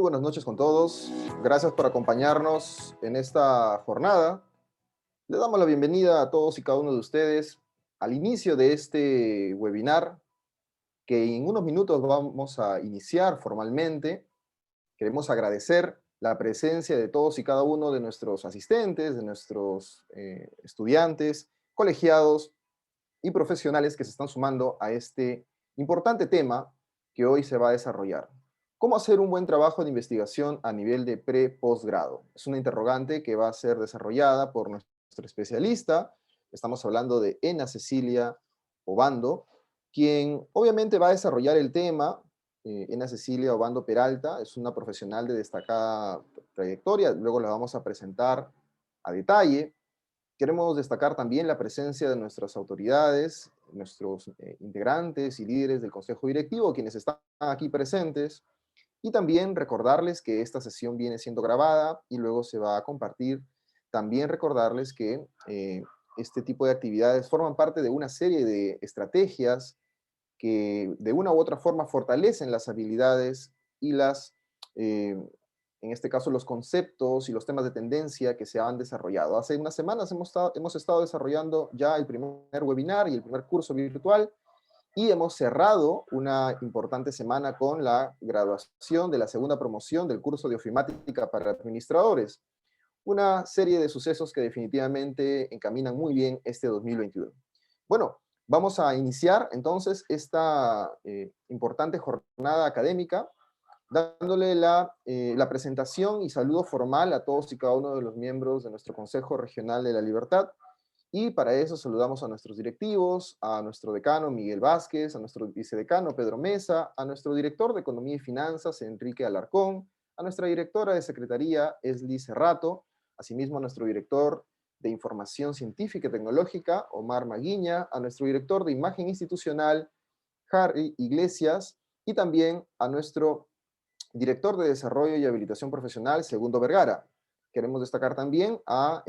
buenas noches con todos. Gracias por acompañarnos en esta jornada. Les damos la bienvenida a todos y cada uno de ustedes al inicio de este webinar que en unos minutos vamos a iniciar formalmente. Queremos agradecer la presencia de todos y cada uno de nuestros asistentes, de nuestros estudiantes, colegiados y profesionales que se están sumando a este importante tema que hoy se va a desarrollar. ¿Cómo hacer un buen trabajo de investigación a nivel de pre-postgrado? Es una interrogante que va a ser desarrollada por nuestro especialista. Estamos hablando de Ena Cecilia Obando, quien obviamente va a desarrollar el tema. Ena Cecilia Obando Peralta es una profesional de destacada trayectoria, luego la vamos a presentar a detalle. Queremos destacar también la presencia de nuestras autoridades, nuestros integrantes y líderes del Consejo Directivo, quienes están aquí presentes, y también recordarles que esta sesión viene siendo grabada y luego se va a compartir. También recordarles que este tipo de actividades forman parte de una serie de estrategias que de una u otra forma fortalecen las habilidades y en este caso, los conceptos y los temas de tendencia que se han desarrollado. Hace unas semanas hemos estado desarrollando ya el primer webinar y el primer curso virtual y hemos cerrado una importante semana con la graduación de la segunda promoción del curso de ofimática para administradores. Una serie de sucesos que definitivamente encaminan muy bien este 2021. Bueno, vamos a iniciar entonces esta importante jornada académica dándole la presentación y saludo formal a todos y cada uno de los miembros de nuestro Consejo Regional de la Libertad. Y para eso saludamos a nuestros directivos, a nuestro decano Miguel Vázquez, a nuestro vicedecano Pedro Mesa, a nuestro director de Economía y Finanzas Enrique Alarcón, a nuestra directora de Secretaría Esli Cerrato, asimismo a nuestro director de Información Científica y Tecnológica Omar Maguiña, a nuestro director de Imagen Institucional Harry Iglesias y también a nuestro director de Desarrollo y Habilitación Profesional, Segundo Vergara. Queremos destacar también a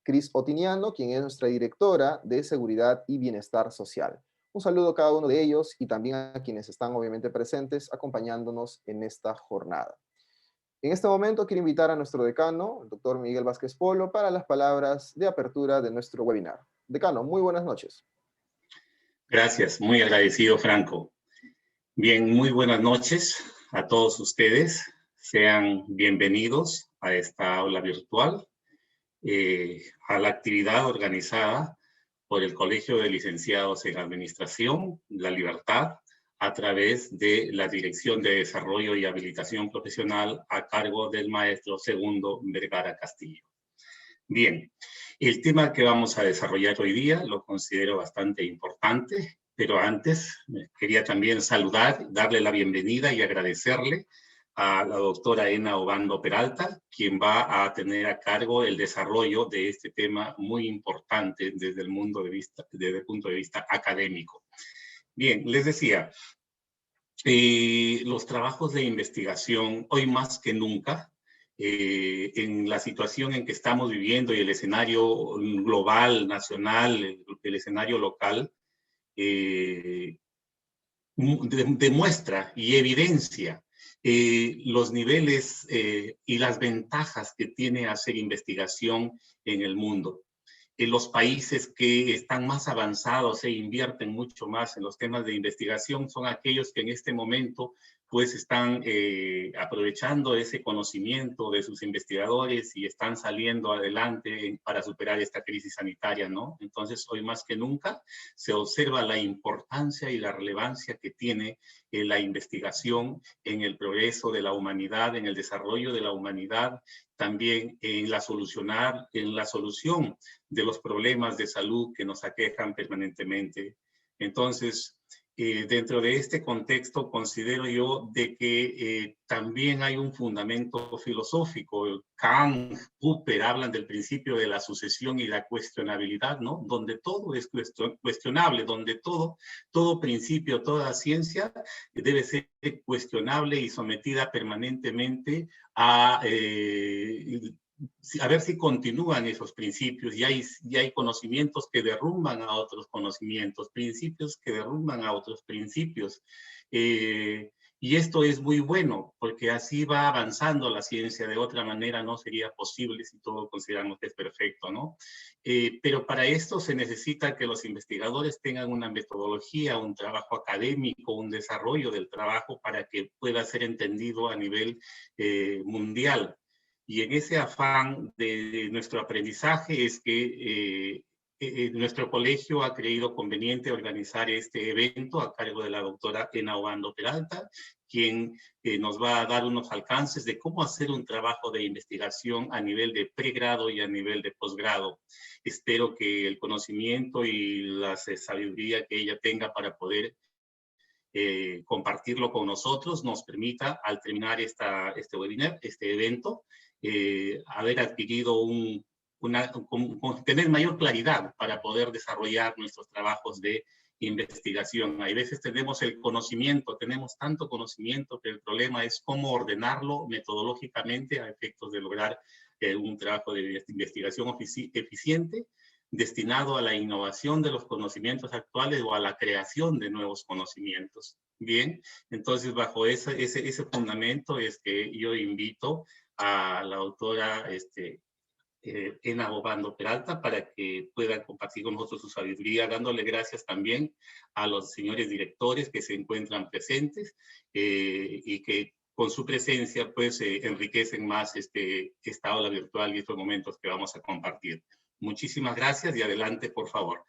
Cris Otiniano, quien es nuestra directora de Seguridad y Bienestar Social. Un saludo a cada uno de ellos y también a quienes están obviamente presentes acompañándonos en esta jornada. En este momento quiero invitar a nuestro decano, el doctor Miguel Vázquez Polo, para las palabras de apertura de nuestro webinar. Decano, muy buenas noches. Gracias, muy agradecido, Franco. Bien, muy buenas noches a todos ustedes. Sean bienvenidos a esta aula virtual, a la actividad organizada por el Colegio de Licenciados en Administración, La Libertad, a través de la Dirección de Desarrollo y Habilitación Profesional a cargo del maestro Segundo Vergara Castillo. Bien, el tema que vamos a desarrollar hoy día lo considero bastante importante, pero antes quería también saludar, darle la bienvenida y agradecerle a la doctora Ena Obando Peralta, quien va a tener a cargo el desarrollo de este tema muy importante desde desde el punto de vista académico. Bien, les decía, los trabajos de investigación hoy más que nunca, en la situación en que estamos viviendo y el escenario global, nacional, el escenario local, demuestra y evidencia los niveles y las ventajas que tiene hacer investigación en el mundo. En los países que están más avanzados e invierten mucho más en los temas de investigación son aquellos que en este momento pues están aprovechando ese conocimiento de sus investigadores y están saliendo adelante para superar esta crisis sanitaria, ¿no? Entonces, hoy más que nunca se observa la importancia y la relevancia que tiene la investigación en el progreso de la humanidad, en el desarrollo de la humanidad, también en la solución de los problemas de salud que nos aquejan permanentemente. Entonces, dentro de este contexto, considero yo de que también hay un fundamento filosófico. Kant, Popper hablan del principio de la sucesión y la cuestionabilidad, ¿no? Donde todo es cuestionable, donde todo principio, toda ciencia debe ser cuestionable y sometida permanentemente a ver si continúan esos principios y hay conocimientos que derrumban a otros conocimientos, principios que derrumban a otros principios. Y esto es muy bueno, porque así va avanzando la ciencia. De otra manera no sería posible si todo consideramos que es perfecto, ¿no? Pero para esto se necesita que los investigadores tengan una metodología, un trabajo académico, un desarrollo del trabajo para que pueda ser entendido a nivel mundial. Y en ese afán de nuestro aprendizaje es que nuestro colegio ha creído conveniente organizar este evento a cargo de la doctora Ena Obando Peralta, quien nos va a dar unos alcances de cómo hacer un trabajo de investigación a nivel de pregrado y a nivel de posgrado. Espero que el conocimiento y la sabiduría que ella tenga para poder compartirlo con nosotros nos permita, al terminar este webinar, este evento, haber adquirido tener mayor claridad para poder desarrollar nuestros trabajos de investigación. Hay veces tenemos el conocimiento, tenemos tanto conocimiento, que el problema es cómo ordenarlo metodológicamente a efectos de lograr un trabajo de investigación eficiente, destinado a la innovación de los conocimientos actuales o a la creación de nuevos conocimientos. Bien, entonces bajo ese fundamento es que yo invito a la doctora Ena Obando Peralta para que pueda compartir con nosotros su sabiduría, dándole gracias también a los señores directores que se encuentran presentes y que con su presencia pues enriquecen más esta aula virtual y estos momentos que vamos a compartir. Muchísimas gracias y adelante, por favor.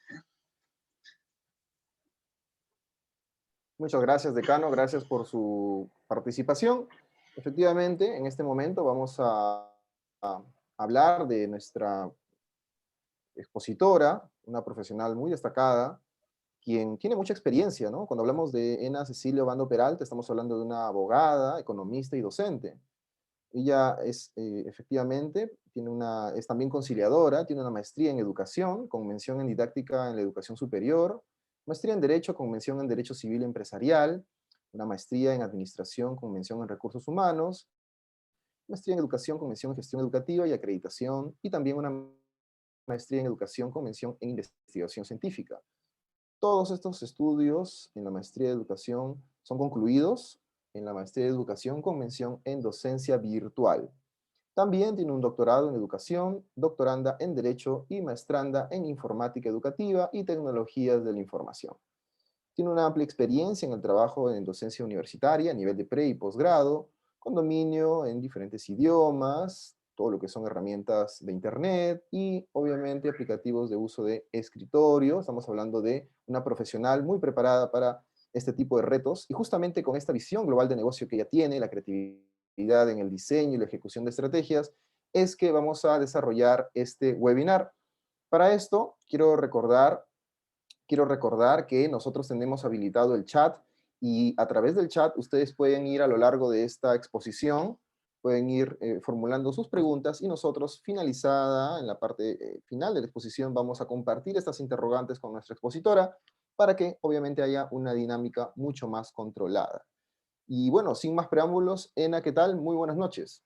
Muchas gracias, decano, gracias por su participación. Efectivamente, en este momento vamos a hablar de nuestra expositora, una profesional muy destacada, quien tiene mucha experiencia, ¿no? Cuando hablamos de Ena Cecilia Obando Peralta, estamos hablando de una abogada, economista y docente. Ella es, efectivamente, es también conciliadora, tiene una maestría en educación, con mención en didáctica en la educación superior, maestría en Derecho con mención en Derecho Civil Empresarial, una maestría en Administración con mención en Recursos Humanos, maestría en Educación con mención en Gestión Educativa y Acreditación, y también una maestría en Educación con mención en Investigación Científica. Todos estos estudios en la maestría de Educación son concluidos en la maestría de Educación con mención en Docencia Virtual. También tiene un doctorado en Educación, doctoranda en Derecho y maestranda en Informática Educativa y Tecnologías de la Información. Tiene una amplia experiencia en el trabajo en docencia universitaria a nivel de pre y posgrado, con dominio en diferentes idiomas, todo lo que son herramientas de Internet y obviamente aplicativos de uso de escritorio. Estamos hablando de una profesional muy preparada para este tipo de retos y justamente con esta visión global de negocio que ella tiene, la creatividad en el diseño y la ejecución de estrategias, es que vamos a desarrollar este webinar. Para esto, quiero recordar que nosotros tenemos habilitado el chat y a través del chat ustedes pueden ir a lo largo de esta exposición, pueden ir formulando sus preguntas y nosotros, finalizada en la parte final de la exposición, vamos a compartir estas interrogantes con nuestra expositora para que obviamente haya una dinámica mucho más controlada. Y bueno, sin más preámbulos, Ena, ¿qué tal? Muy buenas noches.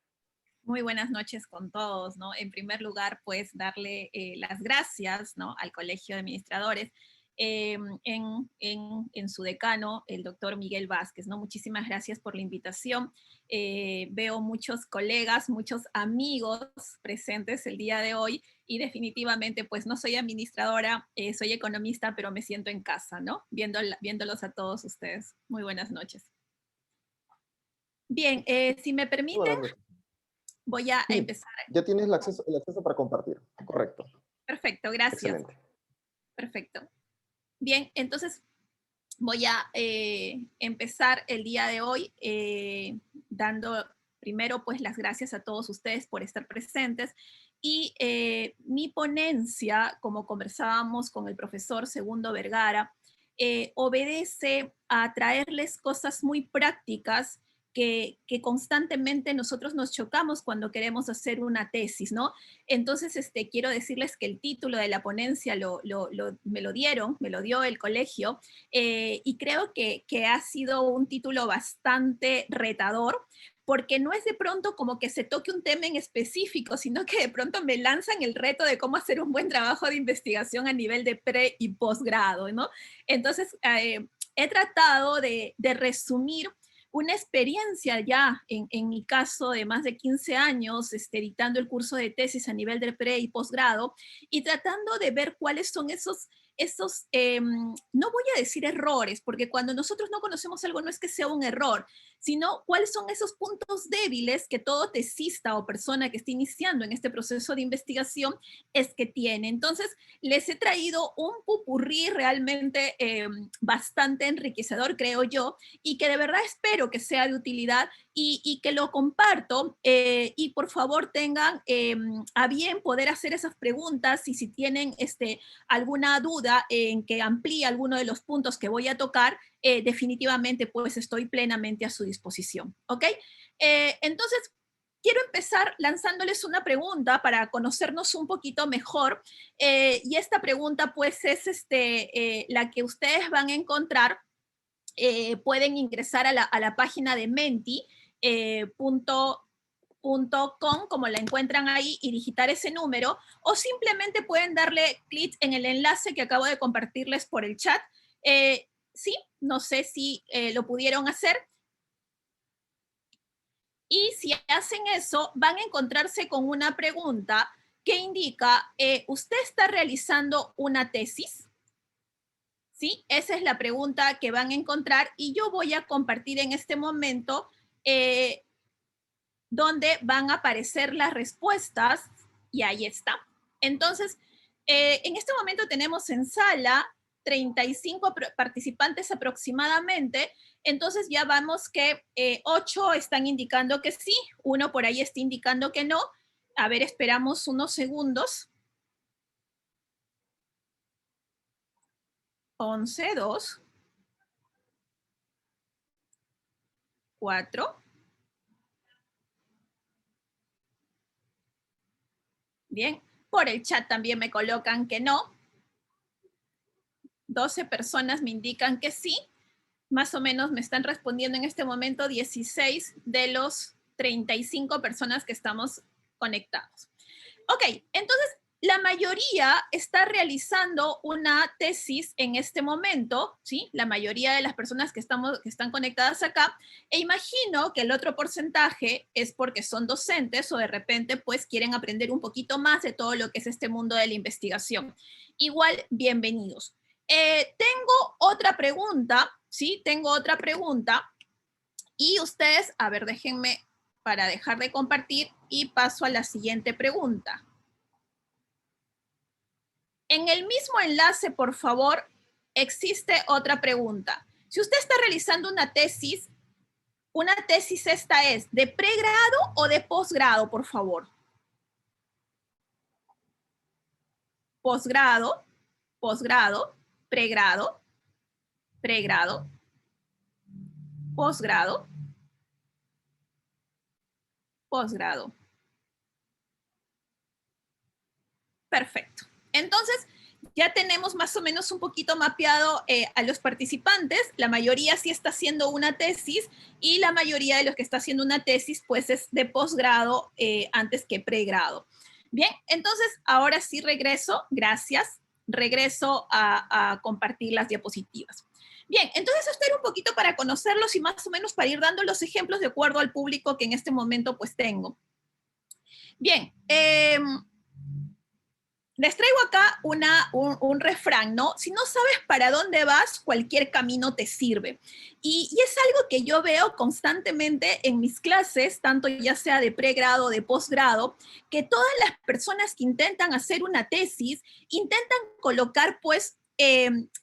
Muy buenas noches con todos, ¿no? En primer lugar, pues darle las gracias, ¿no? Al Colegio de Administradores, en su decano, el doctor Miguel Vázquez, ¿no? Muchísimas gracias por la invitación. Veo muchos colegas, muchos amigos presentes el día de hoy y definitivamente, pues no soy administradora, soy economista, pero me siento en casa, ¿no? Viéndolos a todos ustedes. Muy buenas noches. Bien, si me permiten, voy a Sí, empezar. ya tienes el acceso para compartir, correcto. Perfecto, gracias. Excelente. Perfecto. Bien, entonces voy a empezar el día de hoy dando primero pues las gracias a todos ustedes por estar presentes y mi ponencia, como conversábamos con el profesor Segundo Vergara, obedece a traerles cosas muy prácticas que constantemente nosotros nos chocamos cuando queremos hacer una tesis, ¿no? Entonces, quiero decirles que el título de la ponencia me lo dio el colegio, y creo que ha sido un título bastante retador, porque no es de pronto como que se toque un tema en específico, sino que de pronto me lanzan el reto de cómo hacer un buen trabajo de investigación a nivel de pre y posgrado, ¿no? Entonces, he tratado de resumir una experiencia ya, en mi caso, de más de 15 años, dictando el curso de tesis a nivel de pre y posgrado, y tratando de ver cuáles son esos, no voy a decir errores, porque cuando nosotros no conocemos algo no es que sea un error, sino cuáles son esos puntos débiles que todo tesista o persona que esté iniciando en este proceso de investigación es que tiene. Entonces, les he traído un pupurrí realmente bastante enriquecedor, creo yo, y que de verdad espero que sea de utilidad y que lo comparto, y por favor tengan a bien poder hacer esas preguntas, y si tienen alguna duda en que amplíe alguno de los puntos que voy a tocar, definitivamente pues estoy plenamente a su disposición, ¿ok? Entonces, quiero empezar lanzándoles una pregunta para conocernos un poquito mejor, y esta pregunta pues es la que ustedes van a encontrar. Pueden ingresar a la página de menti.com, como la encuentran ahí, y digitar ese número, o simplemente pueden darle clic en el enlace que acabo de compartirles por el chat. Sí, no sé si lo pudieron hacer. Y si hacen eso, van a encontrarse con una pregunta que indica, ¿usted está realizando una tesis? ¿Sí? Esa es la pregunta que van a encontrar, y yo voy a compartir en este momento donde van a aparecer las respuestas, y ahí está. Entonces, en este momento tenemos en sala 35 participantes aproximadamente, entonces ya vamos que 8 están indicando que sí, 1 por ahí está indicando que no. A ver, esperamos unos segundos. 11, 2, 4. Bien, por el chat también me colocan que no. 12 personas me indican que sí. Más o menos me están respondiendo en este momento 16 de los 35 personas que estamos conectados. Ok, entonces la mayoría está realizando una tesis en este momento, ¿sí? La mayoría de las personas que están conectadas acá, e imagino que el otro porcentaje es porque son docentes o de repente pues quieren aprender un poquito más de todo lo que es este mundo de la investigación. Igual, bienvenidos. Tengo otra pregunta, ¿sí? Tengo otra pregunta, y ustedes, a ver, déjenme para dejar de compartir y paso a la siguiente pregunta. En el mismo enlace, por favor, existe otra pregunta. Si usted está realizando una tesis esta es de pregrado o de posgrado, por favor. Posgrado, posgrado, pregrado, pregrado, posgrado, posgrado. Perfecto. Entonces, ya tenemos más o menos un poquito mapeado a los participantes. La mayoría sí está haciendo una tesis, y la mayoría de los que está haciendo una tesis pues es de posgrado antes que pregrado. Bien, entonces ahora sí regreso, gracias, regreso a compartir las diapositivas. Bien, entonces esto era un poquito para conocerlos y más o menos para ir dando los ejemplos de acuerdo al público que en este momento pues tengo. Bien, les traigo acá un refrán, ¿no? Si no sabes para dónde vas, cualquier camino te sirve. Y es algo que yo veo constantemente en mis clases, tanto ya sea de pregrado o de posgrado, que todas las personas que intentan hacer una tesis intentan colocar, pues,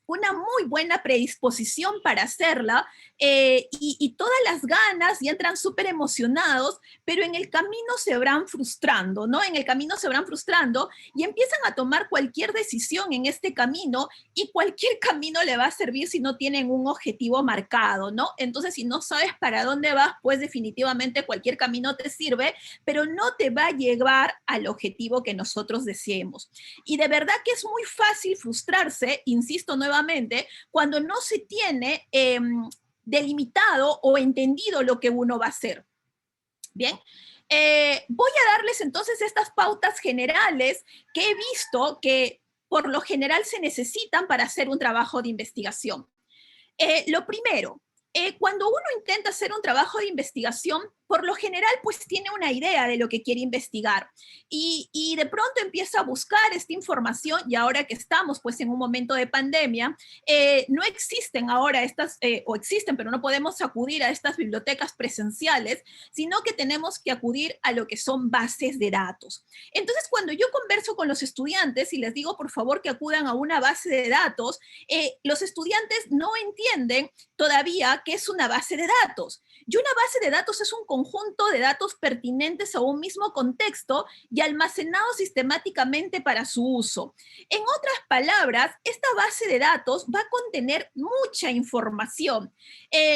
una muy buena predisposición para hacerla, y todas las ganas, y entran súper emocionados, pero en el camino se van frustrando, ¿no? En el camino se van frustrando y empiezan a tomar cualquier decisión en este camino, y cualquier camino le va a servir si no tienen un objetivo marcado, ¿no? Entonces, si no sabes para dónde vas, pues definitivamente cualquier camino te sirve, pero no te va a llevar al objetivo que nosotros deseemos. Y de verdad que es muy fácil frustrarse, insisto nuevamente, cuando no se tiene delimitado o entendido lo que uno va a hacer. Bien, voy a darles entonces estas pautas generales que he visto que por lo general se necesitan para hacer un trabajo de investigación. Lo primero, Cuando uno intenta hacer un trabajo de investigación, por lo general, pues tiene una idea de lo que quiere investigar y de pronto empieza a buscar esta información y ahora que estamos pues en un momento de pandemia, no existen ahora estas, o existen, pero no podemos acudir a estas bibliotecas presenciales, sino que tenemos que acudir a lo que son bases de datos. Entonces, cuando yo converso con los estudiantes y les digo, por favor, que acudan a una base de datos, los estudiantes no entienden todavía qué es una base de datos. Y una base de datos es un conjunto de datos pertinentes a un mismo contexto y almacenados sistemáticamente para su uso. En otras palabras, esta base de datos va a contener mucha información.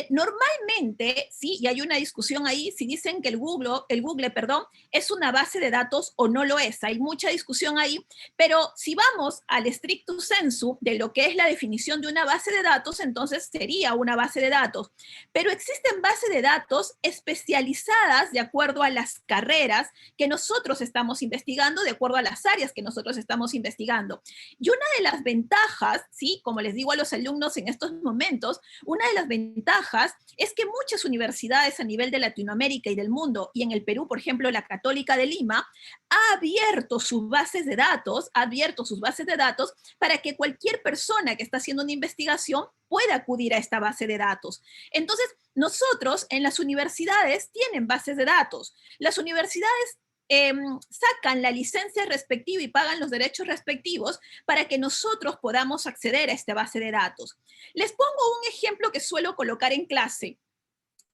Normalmente, sí, y hay una discusión ahí, si dicen que el Google, perdón, es una base de datos o no lo es. Hay mucha discusión ahí, pero si vamos al stricto sensu de lo que es la definición de una base de datos, entonces sería una base de datos. Pero existen bases de datos especializadas de acuerdo a las carreras que nosotros estamos investigando, de acuerdo a las áreas que nosotros estamos investigando. Y una de las ventajas, sí, como les digo a los alumnos en estos momentos, una de las ventajas es que muchas universidades a nivel de Latinoamérica y del mundo, y en el Perú, por ejemplo, la Católica de Lima, ha abierto sus bases de datos, para que cualquier persona que está haciendo una investigación pueda acudir a esta base de datos. Entonces, nosotros en las universidades tienen bases de datos. Las universidades sacan la licencia respectiva y pagan los derechos respectivos para que nosotros podamos acceder a esta base de datos. Les pongo un ejemplo que suelo colocar en clase.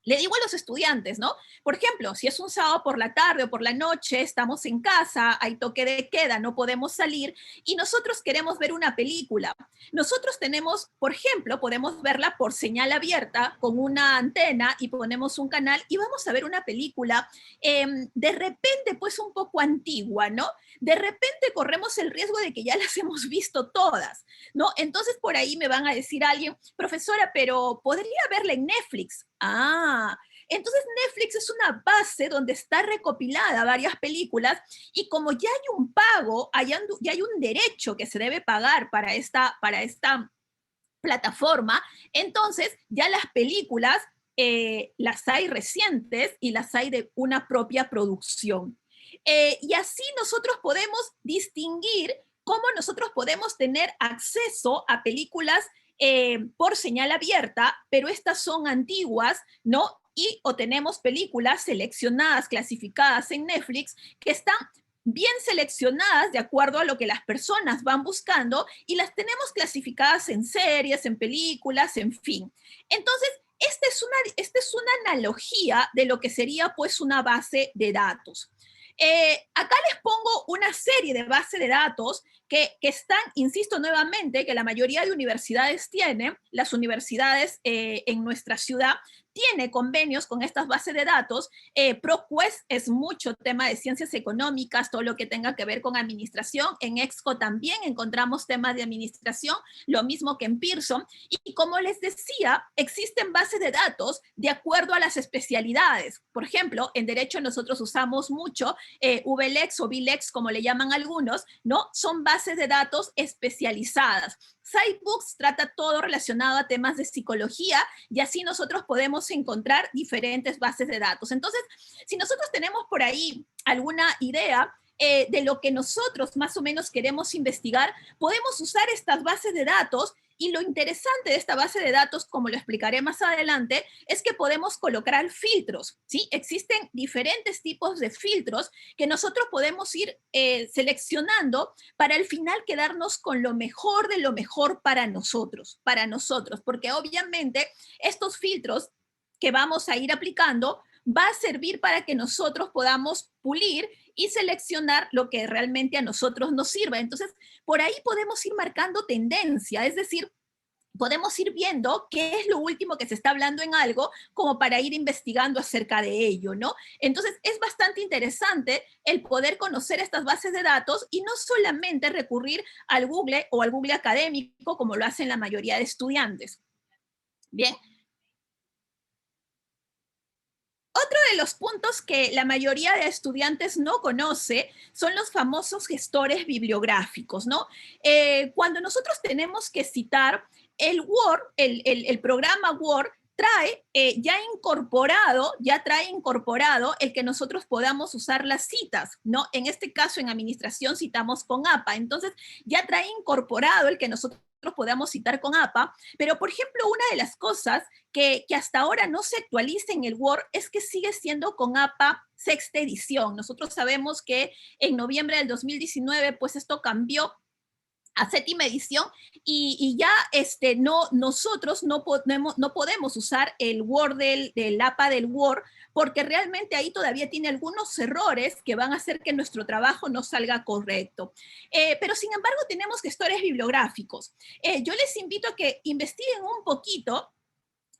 Le digo a los estudiantes, ¿no? Por ejemplo, si es un sábado por la tarde o por la noche, estamos en casa, hay toque de queda, no podemos salir y nosotros queremos ver una película. Nosotros tenemos, por ejemplo, podemos verla por señal abierta con una antena y ponemos un canal y vamos a ver una película de repente pues un poco antigua, ¿no? De repente corremos el riesgo de que ya las hemos visto todas, ¿no? Entonces por ahí me van a decir alguien, profesora, pero ¿podría verla en Netflix? Ah, entonces Netflix es una base donde está recopilada varias películas y como ya hay un pago, ya hay un derecho que se debe pagar para esta plataforma, entonces ya las películas las hay recientes y las hay de una propia producción. Y así nosotros podemos distinguir cómo nosotros podemos tener acceso a películas por señal abierta, pero estas son antiguas, ¿no? Y o tenemos películas seleccionadas, clasificadas en Netflix, que están bien seleccionadas de acuerdo a lo que las personas van buscando y las tenemos clasificadas en series, en películas, en fin. Entonces, esta es una analogía de lo que sería pues una base de datos. Acá les pongo una serie de bases de datos que están, insisto nuevamente, que la mayoría de universidades tienen, las universidades en nuestra ciudad tiene convenios con estas bases de datos. ProQuest es mucho tema de ciencias económicas, todo lo que tenga que ver con administración. En Exco también encontramos temas de administración, lo mismo que en Pearson. Y como les decía, existen bases de datos de acuerdo a las especialidades. Por ejemplo, en Derecho nosotros usamos mucho VLEX o VLEX, como le llaman algunos, ¿no? Son bases de datos especializadas. Sitebooks trata todo relacionado a temas de psicología y así nosotros podemos encontrar diferentes bases de datos. Entonces, si nosotros tenemos por ahí alguna idea de lo que nosotros más o menos queremos investigar, podemos usar estas bases de datos. Y lo interesante de esta base de datos, como lo explicaré más adelante, es que podemos colocar filtros, ¿sí? Existen diferentes tipos de filtros que nosotros podemos ir seleccionando para al final quedarnos con lo mejor de lo mejor para nosotros, porque obviamente estos filtros que vamos a ir aplicando va a servir para que nosotros podamos pulir y seleccionar lo que realmente a nosotros nos sirva. Entonces, por ahí podemos ir marcando tendencia, es decir, podemos ir viendo qué es lo último que se está hablando en algo como para ir investigando acerca de ello, ¿no? Entonces, es bastante interesante el poder conocer estas bases de datos y no solamente recurrir al Google o al Google académico como lo hacen la mayoría de estudiantes. Bien. Otro de los puntos que la mayoría de estudiantes no conoce son los famosos gestores bibliográficos, ¿no? Cuando nosotros tenemos que citar el Word, el programa Word, trae ya trae incorporado el que nosotros podamos usar las citas, ¿no? En este caso, en administración citamos con APA, entonces ya trae incorporado el que nosotros podamos citar con APA, pero por ejemplo, una de las cosas que hasta ahora no se actualiza en el Word es que sigue siendo con APA sexta edición. Nosotros sabemos que en noviembre del 2019, pues esto cambió a séptima edición y ya nosotros no podemos usar el Word del APA del Word porque realmente ahí todavía tiene algunos errores que van a hacer que nuestro trabajo no salga correcto. Pero sin embargo tenemos gestores bibliográficos. Yo les invito a que investiguen un poquito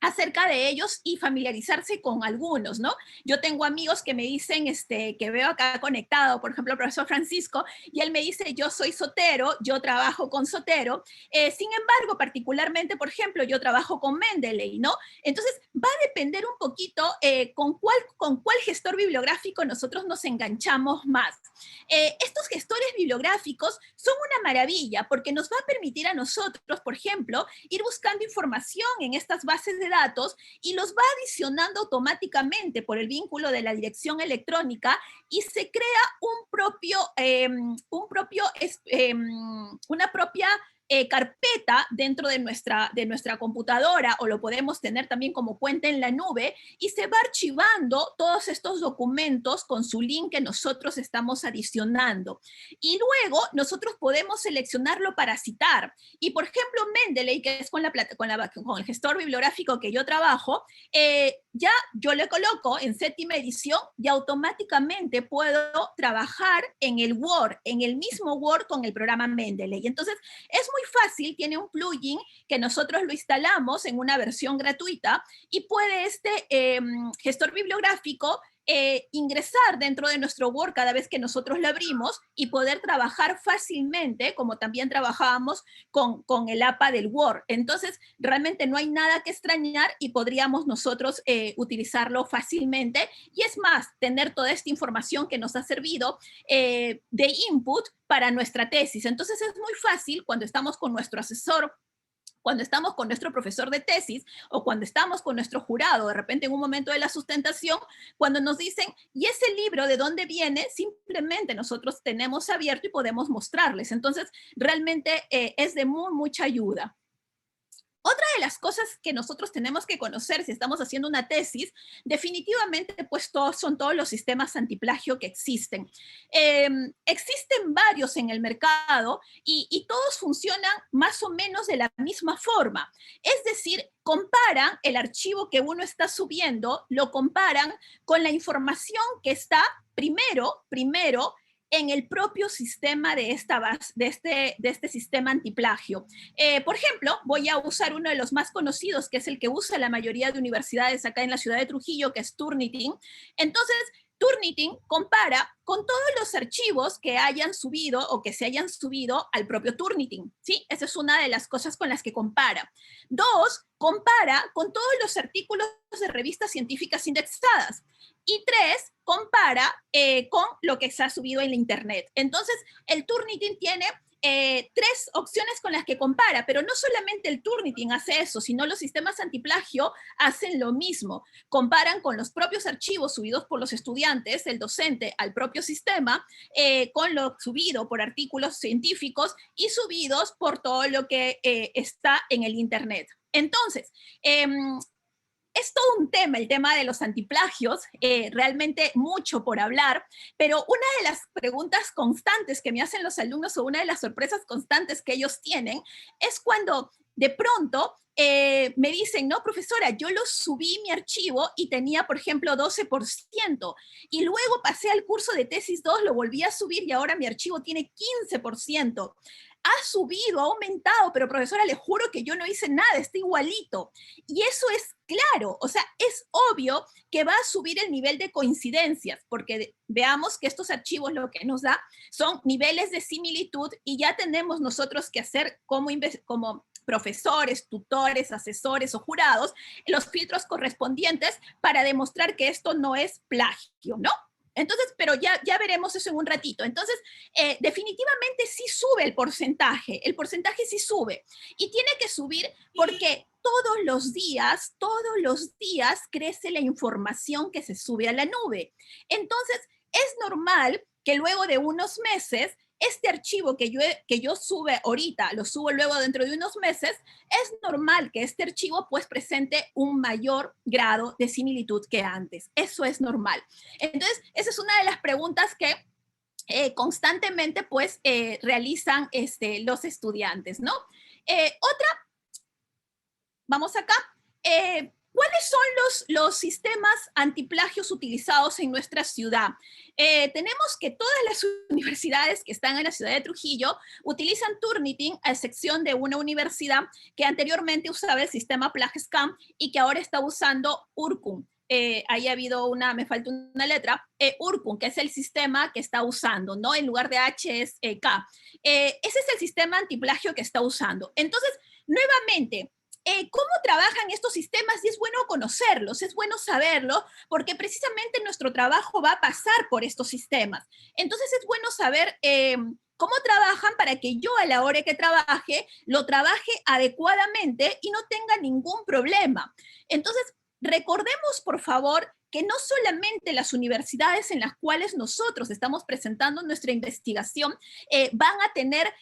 acerca de ellos y familiarizarse con algunos, ¿no? Yo tengo amigos que me dicen, que veo acá conectado, por ejemplo, el profesor Francisco, y él me dice, yo soy Zotero, yo trabajo con Zotero, sin embargo, particularmente, por ejemplo, yo trabajo con Mendeley, ¿no? Entonces, va a depender un poquito con cuál gestor bibliográfico nosotros nos enganchamos más. Estos gestores bibliográficos son una maravilla porque nos va a permitir a nosotros, por ejemplo, ir buscando información en estas bases de datos y los va adicionando automáticamente por el vínculo de la dirección electrónica y se crea una propia carpeta dentro de nuestra computadora o lo podemos tener también como cuenta en la nube y se va archivando todos estos documentos con su link que nosotros estamos adicionando. Y luego nosotros podemos seleccionarlo para citar. Y por ejemplo, Mendeley, que es con el gestor bibliográfico que yo trabajo, ya yo le coloco en séptima edición y automáticamente puedo trabajar en el Word, en el mismo Word con el programa Mendeley. Entonces, es muy fácil, tiene un plugin que nosotros lo instalamos en una versión gratuita y puede gestor bibliográfico ingresar dentro de nuestro Word cada vez que nosotros lo abrimos y poder trabajar fácilmente, como también trabajábamos con el APA del Word. Entonces, realmente no hay nada que extrañar y podríamos nosotros utilizarlo fácilmente. Y es más, tener toda esta información que nos ha servido de input para nuestra tesis. Entonces, es muy fácil cuando estamos con nuestro asesor, cuando estamos con nuestro profesor de tesis o cuando estamos con nuestro jurado, de repente en un momento de la sustentación, cuando nos dicen, ¿y ese libro de dónde viene? Simplemente nosotros tenemos abierto y podemos mostrarles. Entonces, realmente es de mucha ayuda. Otra de las cosas que nosotros tenemos que conocer si estamos haciendo una tesis, definitivamente pues son todos los sistemas antiplagio que existen. Existen varios en el mercado y todos funcionan más o menos de la misma forma. Es decir, comparan el archivo que uno está subiendo, lo comparan con la información que está primero en el propio sistema de este sistema antiplagio. Por ejemplo, voy a usar uno de los más conocidos, que es el que usa la mayoría de universidades acá en la ciudad de Trujillo, que es Turnitin. Entonces, Turnitin compara con todos los archivos que hayan subido o que se hayan subido al propio Turnitin, ¿sí? Esa es una de las cosas con las que compara. Dos, compara con todos los artículos de revistas científicas indexadas. Y tres, compara con lo que se ha subido en la internet. Entonces, el Turnitin tiene tres opciones con las que compara, pero no solamente el Turnitin hace eso, sino los sistemas antiplagio hacen lo mismo. Comparan con los propios archivos subidos por los estudiantes, el docente, al propio sistema, con lo subido por artículos científicos y subidos por todo lo que está en el internet. Entonces, es todo un tema, el tema de los antiplagios, realmente mucho por hablar, pero una de las preguntas constantes que me hacen los alumnos o una de las sorpresas constantes que ellos tienen es cuando de pronto me dicen, no, profesora, yo lo subí mi archivo y tenía, por ejemplo, 12%, y luego pasé al curso de tesis 2, lo volví a subir y ahora mi archivo tiene 15%. Ha subido, ha aumentado, pero profesora, le juro que yo no hice nada, está igualito. Y eso es claro, o sea, es obvio que va a subir el nivel de coincidencias, porque veamos que estos archivos lo que nos da son niveles de similitud y ya tenemos nosotros que hacer como profesores, tutores, asesores o jurados, los filtros correspondientes para demostrar que esto no es plagio, ¿no? Entonces, pero ya veremos eso en un ratito. Entonces, definitivamente sí sube el porcentaje sí sube. Y tiene que subir porque todos los días crece la información que se sube a la nube. Entonces, es normal que luego de unos meses este archivo que yo sube ahorita, lo subo luego dentro de unos meses, es normal que este archivo pues presente un mayor grado de similitud que antes. Eso es normal. Entonces, esa es una de las preguntas que constantemente pues realizan los estudiantes, ¿no? Otra, vamos acá. ¿Cuáles son los sistemas antiplagios utilizados en nuestra ciudad? Tenemos que todas las universidades que están en la ciudad de Trujillo utilizan Turnitin, a excepción de una universidad que anteriormente usaba el sistema PlagScan y que ahora está usando Urkun. Ahí ha habido me falta una letra, Urkun, que es el sistema que está usando, ¿no? En lugar de H es K. Ese es el sistema antiplagio que está usando. Entonces, nuevamente, ¿cómo trabajan estos sistemas? Y es bueno conocerlos, es bueno saberlo, porque precisamente nuestro trabajo va a pasar por estos sistemas. Entonces es bueno saber cómo trabajan para que yo a la hora que trabaje, lo trabaje adecuadamente y no tenga ningún problema. Entonces, recordemos, por favor, que no solamente las universidades en las cuales nosotros estamos presentando nuestra investigación van a tener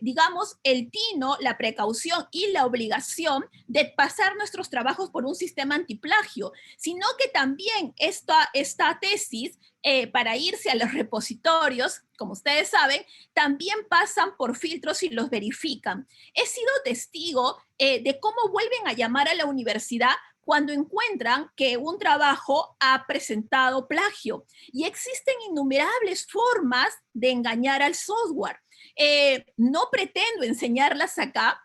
digamos, el tino, la precaución y la obligación de pasar nuestros trabajos por un sistema antiplagio, sino que también esta tesis, para irse a los repositorios, como ustedes saben, también pasan por filtros y los verifican. He sido testigo de cómo vuelven a llamar a la universidad cuando encuentran que un trabajo ha presentado plagio. Y existen innumerables formas de engañar al software. No pretendo enseñarlas acá,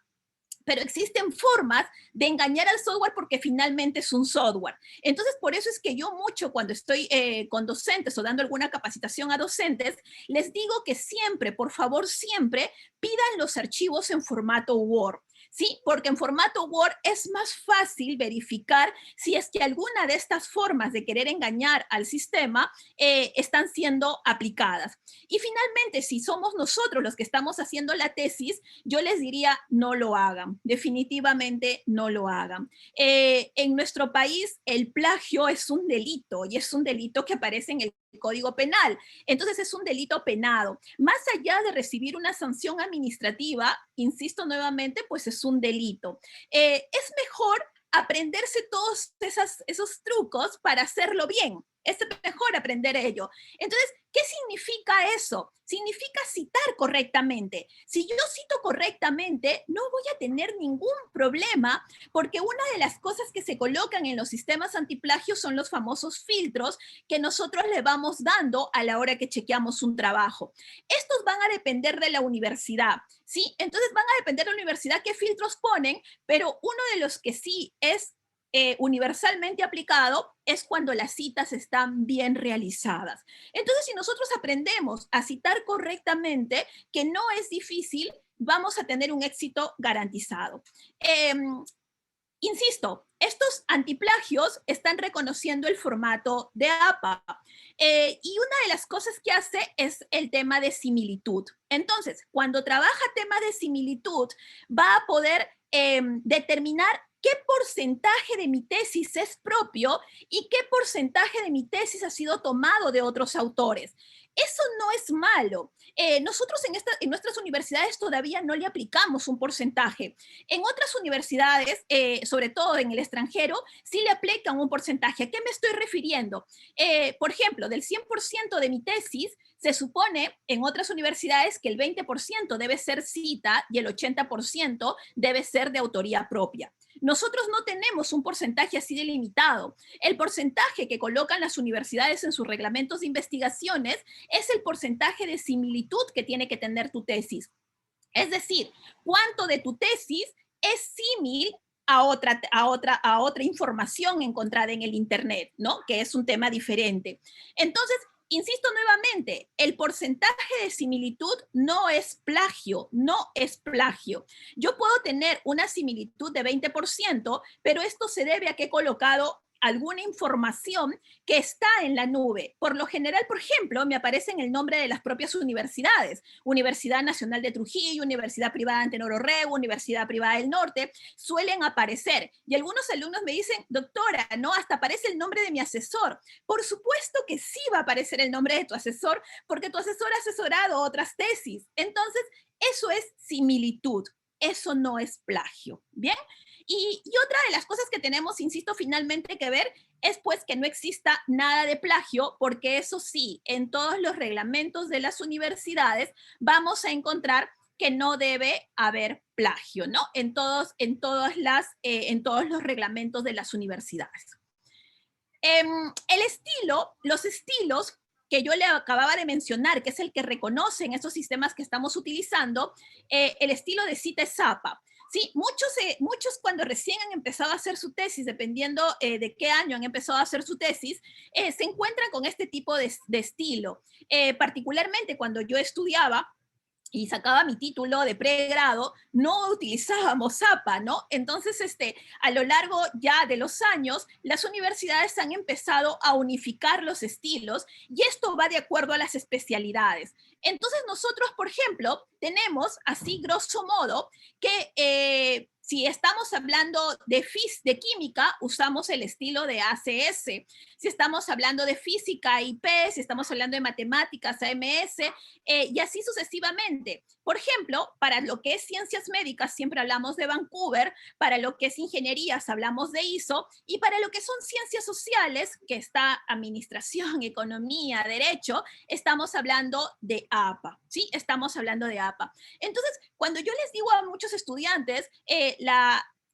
pero existen formas de engañar al software porque finalmente es un software. Entonces, por eso es que yo mucho cuando estoy con docentes o dando alguna capacitación a docentes, les digo que siempre, por favor, siempre pidan los archivos en formato Word. ¿Sí? Porque en formato Word es más fácil verificar si es que alguna de estas formas de querer engañar al sistema están siendo aplicadas. Y finalmente, si somos nosotros los que estamos haciendo la tesis, yo les diría no lo hagan, definitivamente no lo hagan. En nuestro país el plagio es un delito y es un delito que aparece en el Código Penal. Entonces es un delito penado. Más allá de recibir una sanción administrativa, insisto nuevamente, pues es un delito. Es mejor aprenderse todos esos trucos para hacerlo bien. Es mejor aprender ello. Entonces, ¿qué significa eso? Significa citar correctamente. Si yo cito correctamente, no voy a tener ningún problema, porque una de las cosas que se colocan en los sistemas antiplagio son los famosos filtros que nosotros le vamos dando a la hora que chequeamos un trabajo. Estos van a depender de la universidad, ¿sí? Entonces van a depender de la universidad qué filtros ponen, pero uno de los que sí es universalmente aplicado es cuando las citas están bien realizadas. Entonces, si nosotros aprendemos a citar correctamente, que no es difícil, vamos a tener un éxito garantizado. Insisto, estos antiplagios están reconociendo el formato de APA. Y una de las cosas que hace es el tema de similitud. Entonces, cuando trabaja tema de similitud, va a poder determinar qué porcentaje de mi tesis es propio y qué porcentaje de mi tesis ha sido tomado de otros autores. Eso no es malo. Nosotros en nuestras universidades todavía no le aplicamos un porcentaje. En otras universidades, sobre todo en el extranjero, sí le aplican un porcentaje. ¿A qué me estoy refiriendo? Por ejemplo, del 100% de mi tesis, se supone en otras universidades que el 20% debe ser cita y el 80% debe ser de autoría propia. Nosotros no tenemos un porcentaje así delimitado. El porcentaje que colocan las universidades en sus reglamentos de investigaciones es el porcentaje de similitud que tiene que tener tu tesis. Es decir, cuánto de tu tesis es símil a otra información encontrada en el Internet, ¿no? Que es un tema diferente. Entonces, insisto nuevamente, el porcentaje de similitud no es plagio, no es plagio. Yo puedo tener una similitud de 20%, pero esto se debe a que he colocado alguna información que está en la nube. Por lo general, por ejemplo, me aparece en el nombre de las propias universidades. Universidad Nacional de Trujillo, Universidad Privada Antenor Orrego, Universidad Privada del Norte, suelen aparecer. Y algunos alumnos me dicen, doctora, ¿no? Hasta aparece el nombre de mi asesor. Por supuesto que sí va a aparecer el nombre de tu asesor, porque tu asesor ha asesorado otras tesis. Entonces, eso es similitud. Eso no es plagio, ¿bien? Y otra de las cosas que tenemos, insisto, finalmente que ver es pues que no exista nada de plagio, porque eso sí, en todos los reglamentos de las universidades vamos a encontrar que no debe haber plagio, ¿no? En todos los reglamentos de las universidades. Los estilos que yo le acababa de mencionar, que es el que reconocen esos sistemas que estamos utilizando, el estilo de CITES-APA. Sí, muchos cuando recién han empezado a hacer su tesis, dependiendo de qué año han empezado a hacer su tesis, se encuentran con este tipo de estilo. Particularmente cuando yo estudiaba y sacaba mi título de pregrado, no utilizábamos APA, ¿no? Entonces, a lo largo ya de los años, las universidades han empezado a unificar los estilos y esto va de acuerdo a las especialidades. Entonces, nosotros, por ejemplo, tenemos así, grosso modo, que si estamos hablando de química, usamos el estilo de ACS. Si estamos hablando de física, IP, si estamos hablando de matemáticas, AMS, y así sucesivamente. Por ejemplo, para lo que es ciencias médicas siempre hablamos de Vancouver, para lo que es ingenierías hablamos de ISO, y para lo que son ciencias sociales, que está administración, economía, derecho, estamos hablando de APA, ¿sí? Estamos hablando de APA. Entonces, cuando yo les digo a muchos estudiantes,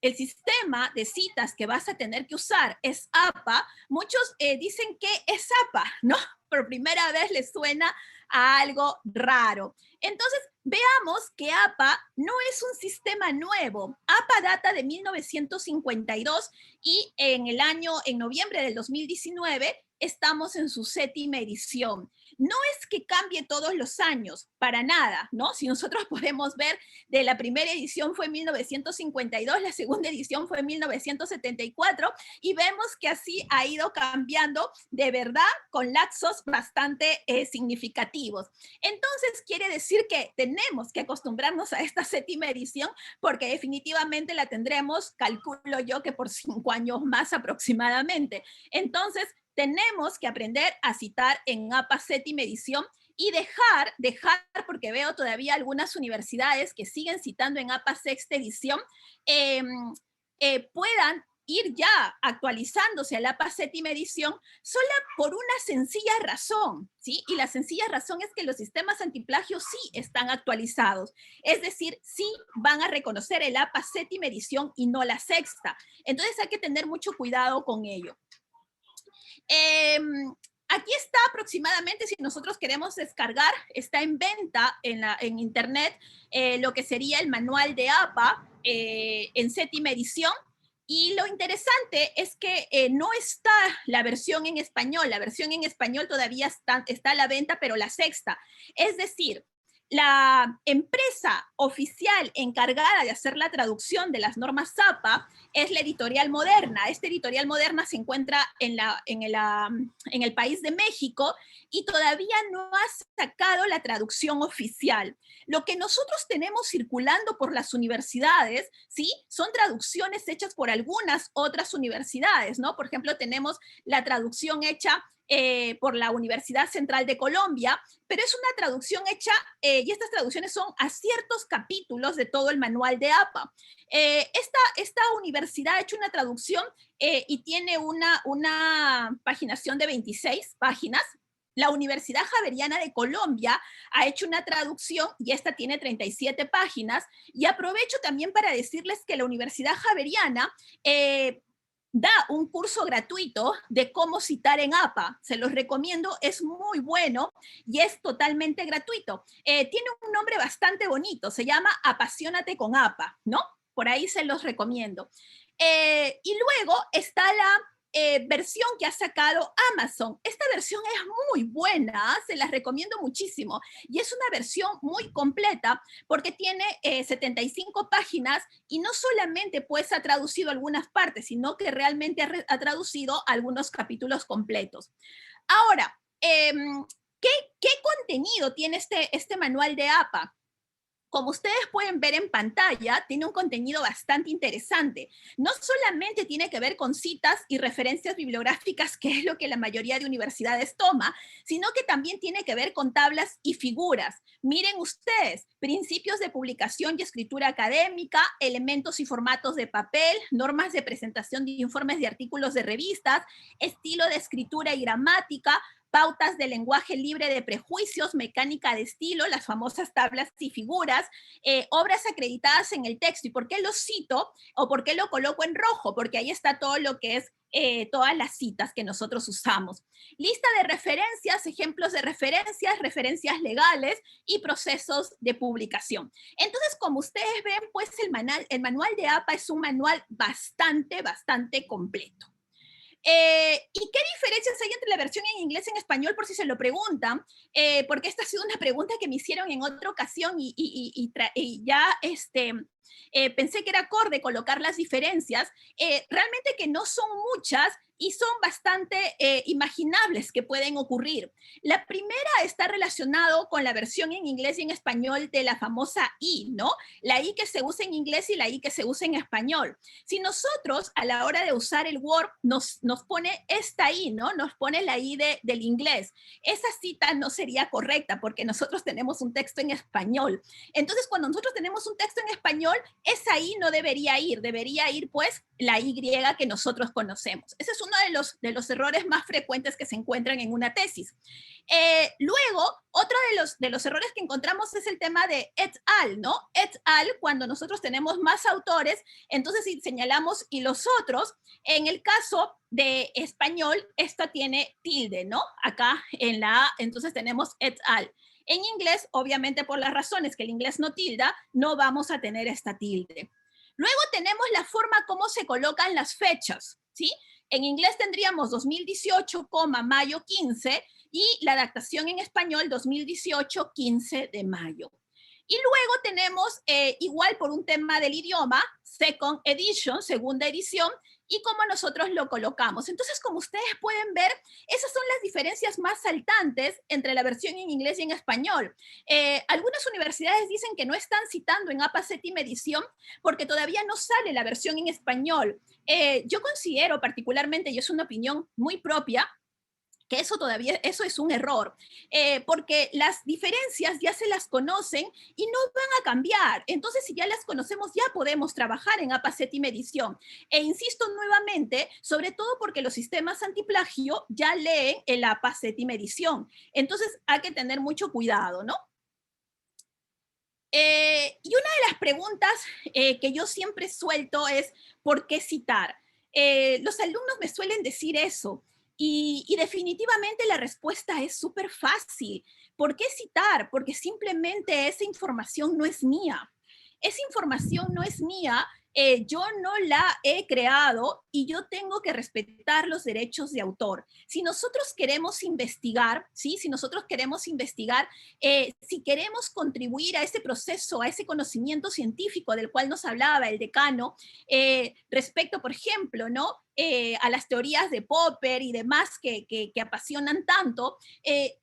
el sistema de citas que vas a tener que usar es APA, muchos dicen que es APA, ¿no? Por primera vez les suena a algo raro. Entonces, veamos que APA no es un sistema nuevo. APA data de 1952 y en noviembre del 2019, estamos en su 7ª edición. No es que cambie todos los años, para nada, ¿no? Si nosotros podemos ver, de la primera edición fue en 1952, la segunda edición fue en 1974, y vemos que así ha ido cambiando de verdad con lapsos bastante significativos. Entonces, quiere decir que tenemos que acostumbrarnos a esta 7ª edición, porque definitivamente la tendremos, calculo yo, que por 5 años más aproximadamente. Entonces, tenemos que aprender a citar en APA 7ª edición y dejar, porque veo todavía algunas universidades que siguen citando en APA 6ª edición, puedan ir ya actualizándose a la APA 7ª edición sola por una sencilla razón, ¿sí? Y la sencilla razón es que los sistemas antiplagio sí están actualizados, es decir, sí van a reconocer el APA 7ª edición y no la 6ª. Entonces hay que tener mucho cuidado con ello. Aquí está aproximadamente, si nosotros queremos descargar, está en venta en internet lo que sería el manual de APA en 7ª edición. Y lo interesante es que no está la versión en español. La versión en español todavía está a la venta, pero la 6ª. Es decir, la empresa oficial encargada de hacer la traducción de las normas APA es la Editorial Moderna. Esta Editorial Moderna se encuentra en el país de México y todavía no ha sacado la traducción oficial. Lo que nosotros tenemos circulando por las universidades, ¿sí? Son traducciones hechas por algunas otras universidades, ¿no? Por ejemplo, tenemos la traducción hecha por la Universidad Central de Colombia, pero es una traducción hecha, y estas traducciones son a ciertos capítulos de todo el manual de APA. Esta universidad ha hecho una traducción y tiene una paginación de 26 páginas. La Universidad Javeriana de Colombia ha hecho una traducción y esta tiene 37 páginas. Y aprovecho también para decirles que la Universidad Javeriana da un curso gratuito de cómo citar en APA. Se los recomiendo, es muy bueno y es totalmente gratuito. Tiene un nombre bastante bonito, se llama Apasionate con APA, ¿no? Por ahí se los recomiendo. Y luego está versión que ha sacado Amazon. Esta versión es muy buena, se las recomiendo muchísimo. Y es una versión muy completa porque tiene 75 páginas y no solamente pues ha traducido algunas partes, sino que realmente ha traducido algunos capítulos completos. Ahora, ¿qué contenido tiene este manual de APA? Como ustedes pueden ver en pantalla, tiene un contenido bastante interesante. No solamente tiene que ver con citas y referencias bibliográficas, que es lo que la mayoría de universidades toma, sino que también tiene que ver con tablas y figuras. Miren ustedes, principios de publicación y escritura académica, elementos y formatos de papel, normas de presentación de informes de artículos de revistas, estilo de escritura y gramática, pautas de lenguaje libre de prejuicios, mecánica de estilo, las famosas tablas y figuras, obras acreditadas en el texto. ¿Y por qué lo cito o por qué lo coloco en rojo? Porque ahí está todo lo que es todas las citas que nosotros usamos. Lista de referencias, ejemplos de referencias, referencias legales y procesos de publicación. Entonces, como ustedes ven, pues el manual de APA es un manual bastante completo. ¿Y qué diferencias hay entre la versión en inglés y en español, por si se lo preguntan? Porque esta ha sido una pregunta que me hicieron en otra ocasión y ya pensé que era acorde colocar las diferencias. Realmente que no son muchas y son bastante imaginables que pueden ocurrir. La primera está relacionado con la versión en inglés y en español de la famosa I, ¿no? La I que se usa en inglés y la I que se usa en español. Si nosotros a la hora de usar el Word nos pone esta I, ¿no? Nos pone la I del inglés. Esa cita no sería correcta porque nosotros tenemos un texto en español. Entonces, cuando nosotros tenemos un texto en español, esa I no debería ir pues la Y que nosotros conocemos. Ese es uno de los errores más frecuentes que se encuentran en una tesis. Luego, otro de los errores que encontramos es el tema de et al, ¿no? Et al, cuando nosotros tenemos más autores, entonces si señalamos y los otros, en el caso de español, esto tiene tilde, ¿no? Acá en la A, entonces tenemos et al. En inglés, obviamente por las razones que el inglés no tilda, no vamos a tener esta tilde. Luego tenemos la forma como se colocan las fechas, ¿sí? En inglés tendríamos 2018, mayo 15, y la adaptación en español 2018, 15 de mayo. Y luego tenemos, igual por un tema del idioma, second edition, segunda edición, y cómo nosotros lo colocamos. Entonces, como ustedes pueden ver, esas son las diferencias más saltantes entre la versión en inglés y en español. Algunas universidades dicen que no están citando en APA séptima edición porque todavía no sale la versión en español. Yo considero particularmente, y es una opinión muy propia, que eso es un error, porque las diferencias ya se las conocen y no van a cambiar. Entonces, si ya las conocemos, ya podemos trabajar en APA séptima edición. E insisto nuevamente, sobre todo porque los sistemas antiplagio ya leen el APA séptima edición. Entonces, hay que tener mucho cuidado, ¿no? Y una de las preguntas que yo siempre suelto es, ¿por qué citar? Los alumnos me suelen decir eso. Y definitivamente la respuesta es súper fácil. ¿Por qué citar? Porque simplemente esa información no es mía. Esa información no es mía, yo no la he creado y yo tengo que respetar los derechos de autor. Si nosotros queremos investigar, ¿sí? Si nosotros queremos investigar, si queremos contribuir a ese proceso, a ese conocimiento científico del cual nos hablaba el decano, respecto, por ejemplo, ¿no? A las teorías de Popper y demás que apasionan tanto,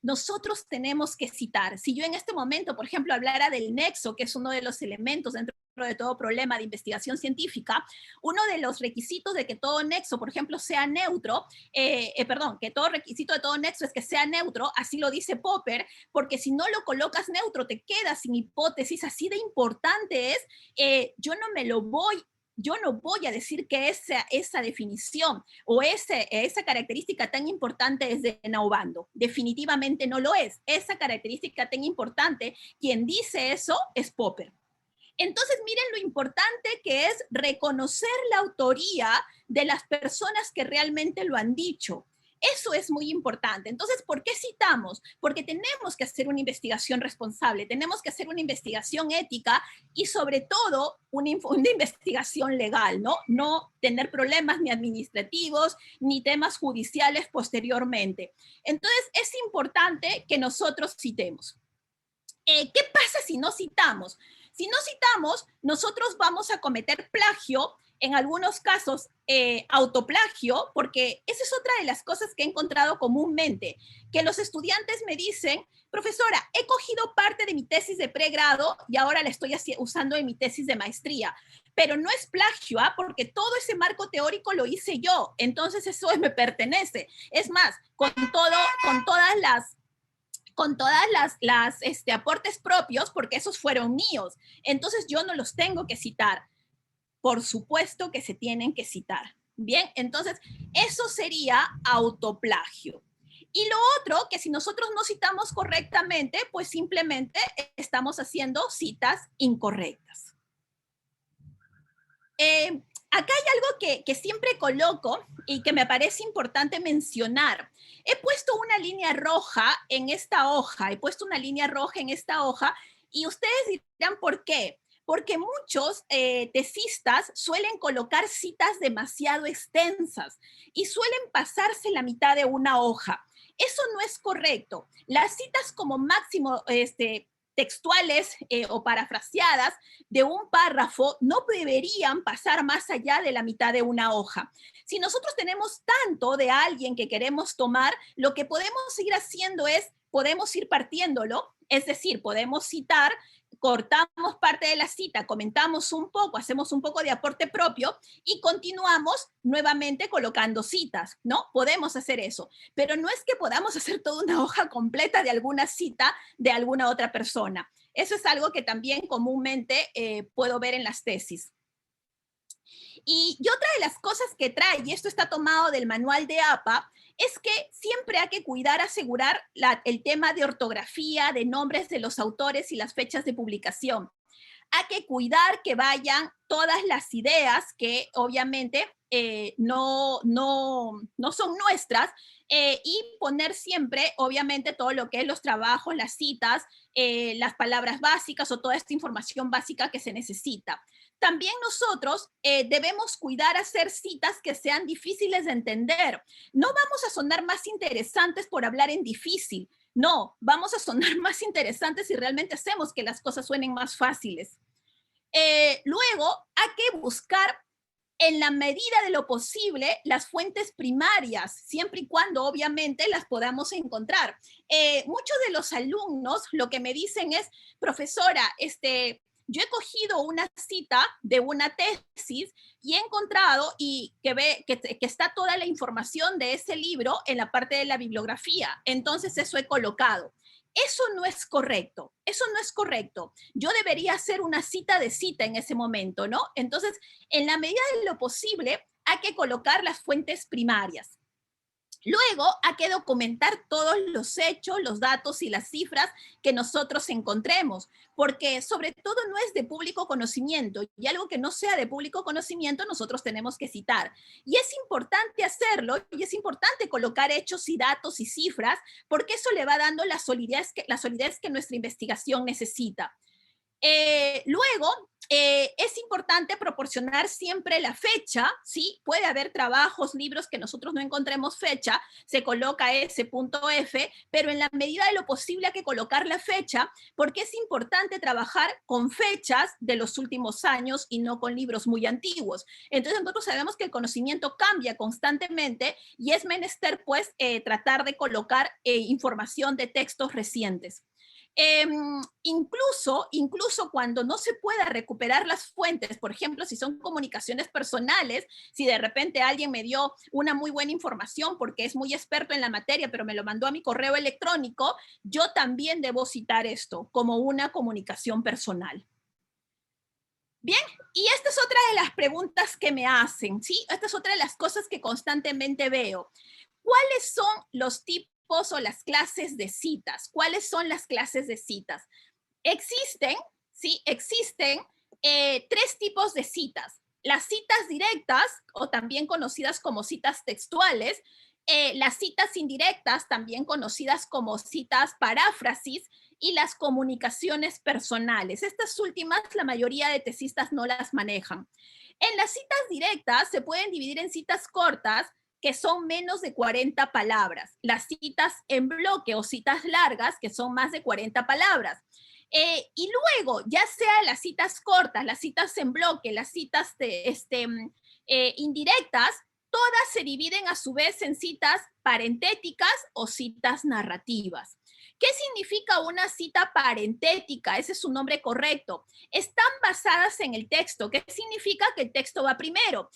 nosotros tenemos que citar. Si yo en este momento, por ejemplo, hablara del nexo, que es uno de los elementos dentro de todo problema de investigación científica, uno de los requisitos de que todo nexo, por ejemplo, sea neutro, que todo requisito de todo nexo es que sea neutro, así lo dice Popper, porque si no lo colocas neutro, te quedas sin hipótesis, así de importante es, yo no voy a decir que esa definición o esa característica tan importante es de Naubando. Definitivamente no lo es. Esa característica tan importante, quien dice eso es Popper. Entonces, miren lo importante que es reconocer la autoría de las personas que realmente lo han dicho. Eso es muy importante. Entonces, ¿por qué citamos? Porque tenemos que hacer una investigación responsable, tenemos que hacer una investigación ética y sobre todo una investigación legal, ¿no? No tener problemas ni administrativos ni temas judiciales posteriormente. Entonces, es importante que nosotros citemos. ¿Qué pasa si no citamos? Si no citamos, nosotros vamos a cometer plagio, en algunos casos autoplagio, porque esa es otra de las cosas que he encontrado comúnmente, que los estudiantes me dicen, profesora, he cogido parte de mi tesis de pregrado y ahora la estoy usando en mi tesis de maestría, pero no es plagio, ¿ah? Porque todo ese marco teórico lo hice yo, entonces eso me pertenece. Es más, con todas las aportes propios, porque esos fueron míos. Entonces yo no los tengo que citar. Por supuesto que se tienen que citar. Bien, entonces eso sería autoplagio. Y lo otro, que si nosotros no citamos correctamente, pues simplemente estamos haciendo citas incorrectas. Acá hay algo que siempre coloco y que me parece importante mencionar. He puesto una línea roja en esta hoja, y ustedes dirán ¿por qué? Porque muchos tesistas suelen colocar citas demasiado extensas y suelen pasarse la mitad de una hoja. Eso no es correcto. Las citas como máximo textuales o parafraseadas de un párrafo no deberían pasar más allá de la mitad de una hoja. Si nosotros tenemos tanto de alguien que queremos tomar, lo que podemos ir haciendo es, podemos ir partiéndolo, es decir, podemos citar, cortamos parte de la cita, comentamos un poco, hacemos un poco de aporte propio y continuamos nuevamente colocando citas, ¿no? Podemos hacer eso, pero no es que podamos hacer toda una hoja completa de alguna cita de alguna otra persona. Eso es algo que también comúnmente puedo ver en las tesis. Y otra de las cosas que trae, y esto está tomado del manual de APA, es que siempre hay que cuidar, asegurar el tema de ortografía, de nombres de los autores y las fechas de publicación. Hay que cuidar que vayan todas las ideas que obviamente no son nuestras y poner siempre, obviamente, todo lo que es los trabajos, las citas, las palabras básicas o toda esta información básica que se necesita. También nosotros debemos cuidar hacer citas que sean difíciles de entender. No vamos a sonar más interesantes por hablar en difícil. No, vamos a sonar más interesantes si realmente hacemos que las cosas suenen más fáciles. Luego, hay que buscar en la medida de lo posible las fuentes primarias, siempre y cuando obviamente las podamos encontrar. Muchos de los alumnos lo que me dicen es, profesora, yo he cogido una cita de una tesis y he encontrado que está toda la información de ese libro en la parte de la bibliografía. Entonces eso he colocado. Eso no es correcto, eso no es correcto. Yo debería hacer una cita de cita en ese momento, ¿no? Entonces, en la medida de lo posible, hay que colocar las fuentes primarias. Luego hay que documentar todos los hechos, los datos y las cifras que nosotros encontremos, porque sobre todo no es de público conocimiento y algo que no sea de público conocimiento nosotros tenemos que citar. Y es importante hacerlo y es importante colocar hechos y datos y cifras porque eso le va dando la solidez que nuestra investigación necesita. Luego, es importante proporcionar siempre la fecha, ¿sí? Puede haber trabajos, libros que nosotros no encontremos fecha, se coloca ese punto F, pero en la medida de lo posible hay que colocar la fecha, porque es importante trabajar con fechas de los últimos años y no con libros muy antiguos. Entonces, nosotros sabemos que el conocimiento cambia constantemente y es menester, pues, tratar de colocar información de textos recientes. Incluso cuando no se pueda recuperar las fuentes, por ejemplo, si son comunicaciones personales, si de repente alguien me dio una muy buena información porque es muy experto en la materia, pero me lo mandó a mi correo electrónico, yo también debo citar esto como una comunicación personal. Bien, y esta es otra de las preguntas que me hacen, ¿sí? Esta es otra de las cosas que constantemente veo. ¿Cuáles son los tipos o las clases de citas? ¿Cuáles son las clases de citas? Existen, ¿sí? Existen 3 tipos de citas. Las citas directas, o también conocidas como citas textuales, Las citas indirectas, también conocidas como citas paráfrasis, y las comunicaciones personales. Estas últimas, la mayoría de tesistas no las manejan. En las citas directas se pueden dividir en citas cortas, que son menos de 40 palabras, las citas en bloque o citas largas, que son más de 40 palabras. Y luego, ya sea las citas cortas, las citas en bloque, las citas indirectas, todas se dividen a su vez en citas parentéticas o citas narrativas. ¿Qué significa una cita parentética? Ese es su nombre correcto. Están basadas en el texto. ¿Qué significa? Que el texto va primero.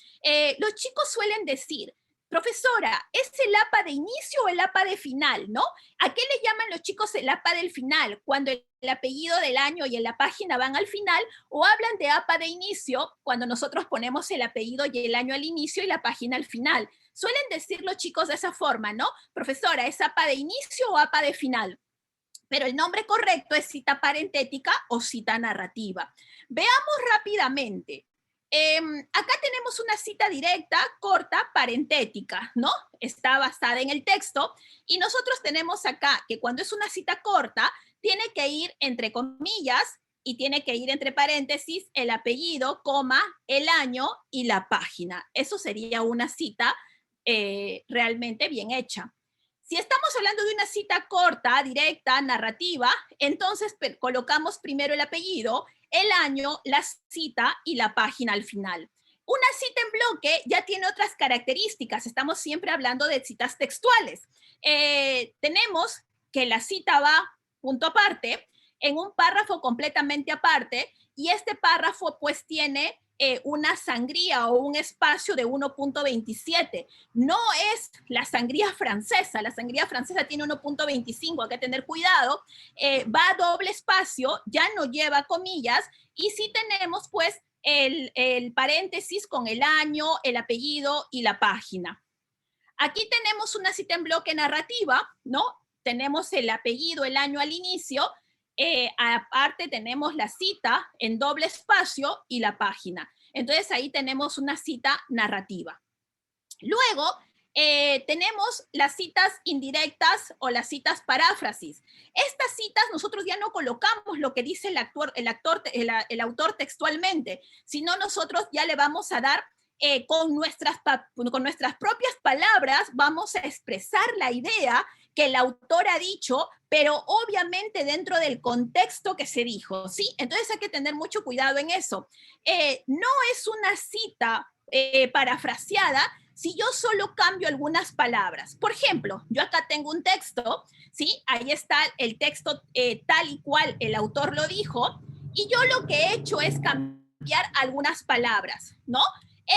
Los chicos suelen decir, profesora, ¿es el APA de inicio o el APA de final? ¿No? ¿A qué le llaman los chicos el APA del final? Cuando el apellido del año y en la página van al final, o hablan de APA de inicio cuando nosotros ponemos el apellido y el año al inicio y la página al final. Suelen decir los chicos de esa forma, ¿no? Profesora, ¿es APA de inicio o APA de final? Pero el nombre correcto es cita parentética o cita narrativa. Veamos rápidamente. Acá tenemos una cita directa, corta, parentética, ¿no? Está basada en el texto, y nosotros tenemos acá que cuando es una cita corta, tiene que ir entre comillas y tiene que ir entre paréntesis el apellido, coma, el año y la página. Eso sería una cita realmente bien hecha. Si estamos hablando de una cita corta, directa, narrativa, entonces colocamos primero el apellido, el año, la cita y la página al final. Una cita en bloque ya tiene otras características. Estamos siempre hablando de citas textuales. Tenemos que la cita va punto aparte, en un párrafo completamente aparte, y este párrafo pues tiene una sangría o un espacio de 1.27. No es la sangría francesa tiene 1.25, hay que tener cuidado, va a doble espacio, ya no lleva comillas, y sí tenemos pues el paréntesis con el año, el apellido y la página. Aquí tenemos una cita en bloque narrativa, ¿no? Tenemos el apellido, el año al inicio, aparte tenemos la cita en doble espacio y la página. Entonces ahí tenemos una cita narrativa. Luego tenemos las citas indirectas o las citas paráfrasis. Estas citas nosotros ya no colocamos lo que dice el autor textualmente, sino nosotros ya le vamos a dar con nuestras propias palabras, vamos a expresar la idea que el autor ha dicho, pero obviamente dentro del contexto que se dijo, ¿sí? Entonces hay que tener mucho cuidado en eso. No es una cita parafraseada si yo solo cambio algunas palabras. Por ejemplo, yo acá tengo un texto, ¿sí? Ahí está el texto tal y cual el autor lo dijo, y yo lo que he hecho es cambiar algunas palabras, ¿no?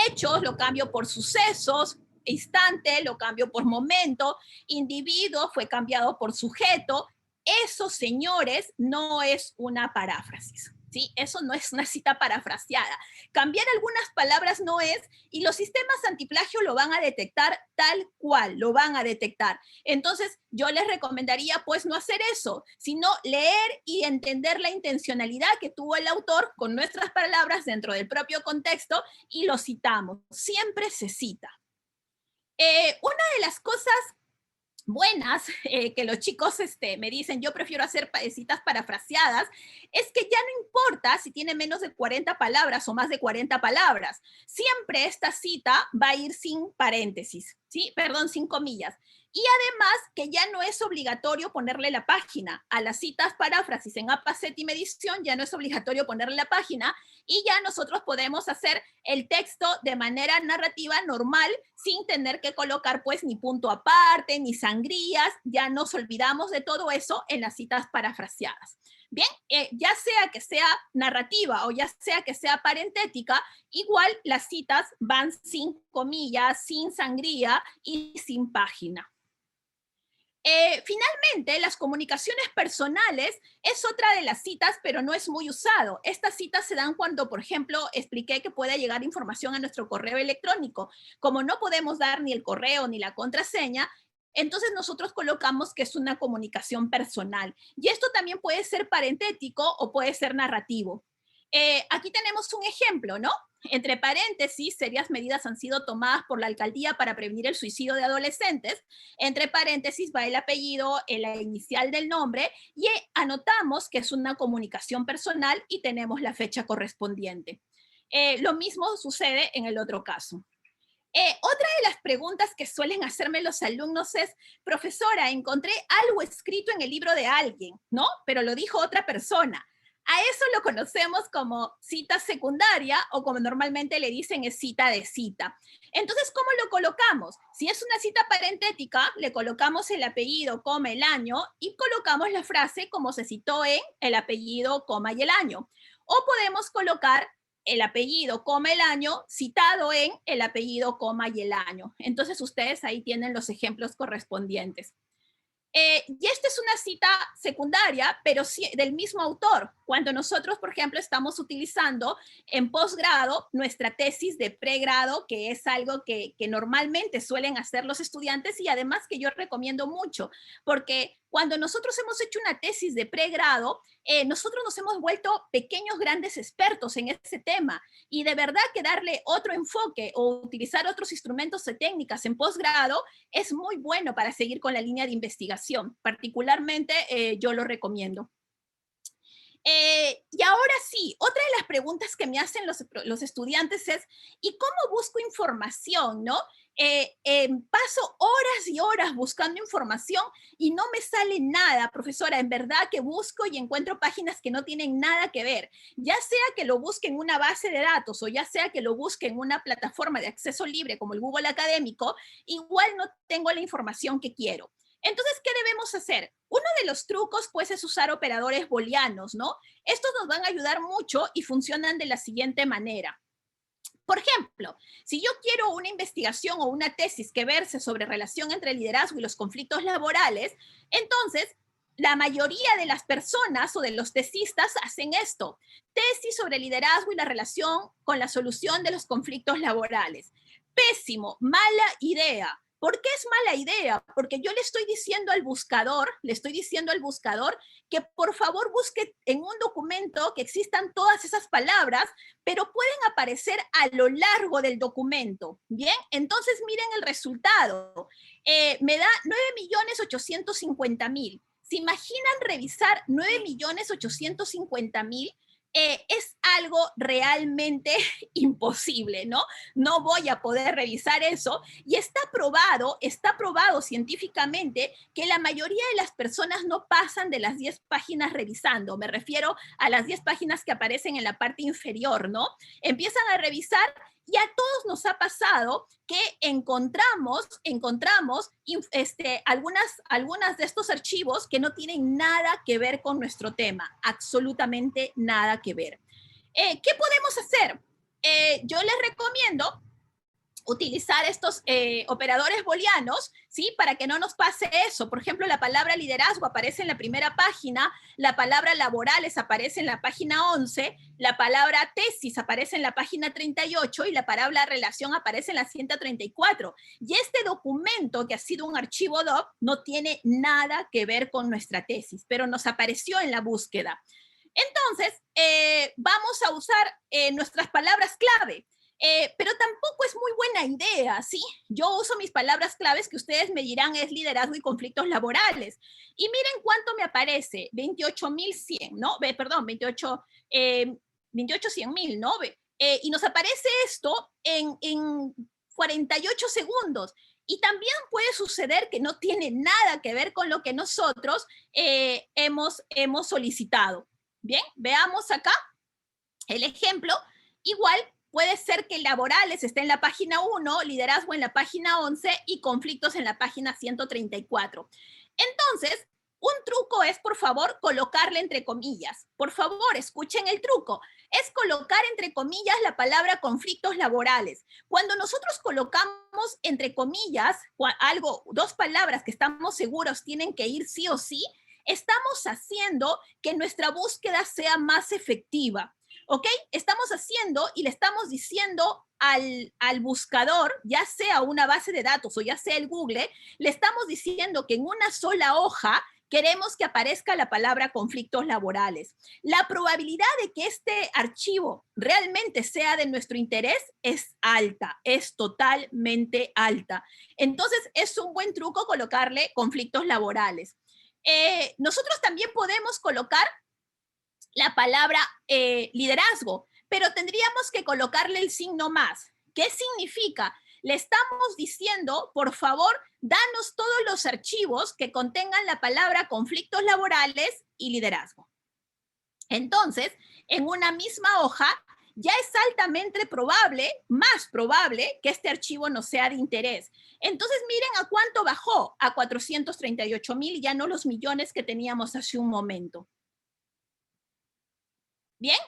Hechos lo cambio por sucesos, instante lo cambio por momento, individuo fue cambiado por sujeto. Eso, señores, no es una paráfrasis, ¿sí? Eso no es una cita parafraseada. Cambiar algunas palabras no es, y los sistemas antiplagio lo van a detectar tal cual, lo van a detectar. Entonces, yo les recomendaría, pues, no hacer eso, sino leer y entender la intencionalidad que tuvo el autor con nuestras palabras dentro del propio contexto, y lo citamos. Siempre se cita. Una de las cosas buenas que los chicos me dicen, yo prefiero hacer citas parafraseadas, es que ya no importa si tiene menos de 40 palabras o más de 40 palabras, siempre esta cita va a ir sin paréntesis, ¿sí? Perdón, sin comillas. Y además que ya no es obligatorio ponerle la página. A las citas paráfrasis en APA séptima edición ya no es obligatorio ponerle la página, y ya nosotros podemos hacer el texto de manera narrativa normal sin tener que colocar pues ni punto aparte, ni sangrías. Ya nos olvidamos de todo eso en las citas parafraseadas. Bien, ya sea que sea narrativa o ya sea que sea parentética, igual las citas van sin comillas, sin sangría y sin página. Finalmente, las comunicaciones personales es otra de las citas, pero no es muy usado. Estas citas se dan cuando, por ejemplo, expliqué que puede llegar información a nuestro correo electrónico. Como no podemos dar ni el correo ni la contraseña, entonces nosotros colocamos que es una comunicación personal. Y esto también puede ser parentético o puede ser narrativo. Aquí tenemos un ejemplo, ¿no? Entre paréntesis, serias medidas han sido tomadas por la alcaldía para prevenir el suicidio de adolescentes. Entre paréntesis va el apellido, la inicial del nombre, y anotamos que es una comunicación personal y tenemos la fecha correspondiente. Lo mismo sucede en el otro caso. Otra de las preguntas que suelen hacerme los alumnos es, profesora, encontré algo escrito en el libro de alguien, ¿no? Pero lo dijo otra persona. A eso lo conocemos como cita secundaria, o como normalmente le dicen, es cita de cita. Entonces, ¿cómo lo colocamos? Si es una cita parentética, le colocamos el apellido, coma, el año, y colocamos la frase como se citó en el apellido, coma y el año. O podemos colocar el apellido, coma, el año, citado en el apellido, coma y el año. Entonces, ustedes ahí tienen los ejemplos correspondientes. Y esta es una cita secundaria, pero sí, del mismo autor. Cuando nosotros, por ejemplo, estamos utilizando en posgrado nuestra tesis de pregrado, que es algo que normalmente suelen hacer los estudiantes y además que yo recomiendo mucho, porque cuando nosotros hemos hecho una tesis de pregrado, nosotros nos hemos vuelto pequeños grandes expertos en ese tema, y de verdad que darle otro enfoque o utilizar otros instrumentos de técnicas en posgrado es muy bueno para seguir con la línea de investigación. Particularmente yo lo recomiendo. Y ahora sí, otra de las preguntas que me hacen los estudiantes es, ¿y cómo busco información, no? Paso horas y horas buscando información y no me sale nada, profesora. En verdad que busco y encuentro páginas que no tienen nada que ver. Ya sea que lo busque en una base de datos o ya sea que lo busque en una plataforma de acceso libre como el Google Académico, igual no tengo la información que quiero. Entonces, ¿qué debemos hacer? Uno de los trucos, pues, es usar operadores booleanos, ¿no? Estos nos van a ayudar mucho y funcionan de la siguiente manera. Por ejemplo, si yo quiero una investigación o una tesis que verse sobre relación entre el liderazgo y los conflictos laborales, entonces la mayoría de las personas o de los tesistas hacen esto: tesis sobre liderazgo y la relación con la solución de los conflictos laborales. Pésimo, mala idea. ¿Por qué es mala idea? Porque yo le estoy diciendo al buscador que por favor busque en un documento que existan todas esas palabras, pero pueden aparecer a lo largo del documento. Bien, entonces miren el resultado. Me da 9.850.000. ¿Se imaginan revisar 9.850.000? Es algo realmente imposible, ¿no? No voy a poder revisar eso, y está probado científicamente que la mayoría de las personas no pasan de las 10 páginas revisando. Me refiero a las 10 páginas que aparecen en la parte inferior, ¿no? Empiezan a revisar y a todos nos ha pasado que encontramos algunas de estos archivos que no tienen nada que ver con nuestro tema, absolutamente nada que ver. ¿Qué podemos hacer? Yo les recomiendo utilizar estos operadores booleanos, ¿sí? Para que no nos pase eso. Por ejemplo, la palabra liderazgo aparece en la primera página, la palabra laborales aparece en la página 11, la palabra tesis aparece en la página 38 y la palabra relación aparece en la 134. Y este documento, que ha sido un archivo DOC, no tiene nada que ver con nuestra tesis, pero nos apareció en la búsqueda. Entonces, vamos a usar nuestras palabras clave. Pero tampoco es muy buena idea, ¿sí? Yo uso mis palabras claves que ustedes me dirán es liderazgo y conflictos laborales. Y miren cuánto me aparece, 28.100, ¿no? Perdón, 28.100.000, ¿no? Y nos aparece esto en 48 segundos. Y también puede suceder que no tiene nada que ver con lo que nosotros hemos solicitado. Bien, veamos acá el ejemplo. Igual puede ser que laborales esté en la página 1, liderazgo en la página 11 y conflictos en la página 134. Entonces, un truco es, por favor, colocarle entre comillas. Por favor, escuchen el truco. Es colocar entre comillas la palabra conflictos laborales. Cuando nosotros colocamos entre comillas dos palabras que estamos seguros tienen que ir sí o sí, estamos haciendo que nuestra búsqueda sea más efectiva. ¿Ok? Estamos haciendo y le estamos diciendo al buscador, ya sea una base de datos o ya sea el Google, le estamos diciendo que en una sola hoja queremos que aparezca la palabra conflictos laborales. La probabilidad de que este archivo realmente sea de nuestro interés es alta, es totalmente alta. Entonces, es un buen truco colocarle conflictos laborales. Nosotros también podemos colocar la palabra liderazgo, pero tendríamos que colocarle el signo más. ¿Qué significa? Le estamos diciendo, por favor, danos todos los archivos que contengan la palabra conflictos laborales y liderazgo. Entonces, en una misma hoja, ya es altamente probable, más probable, que este archivo no sea de interés. Entonces, miren a cuánto bajó, a 438,000, ya no los millones que teníamos hace un momento. Bien,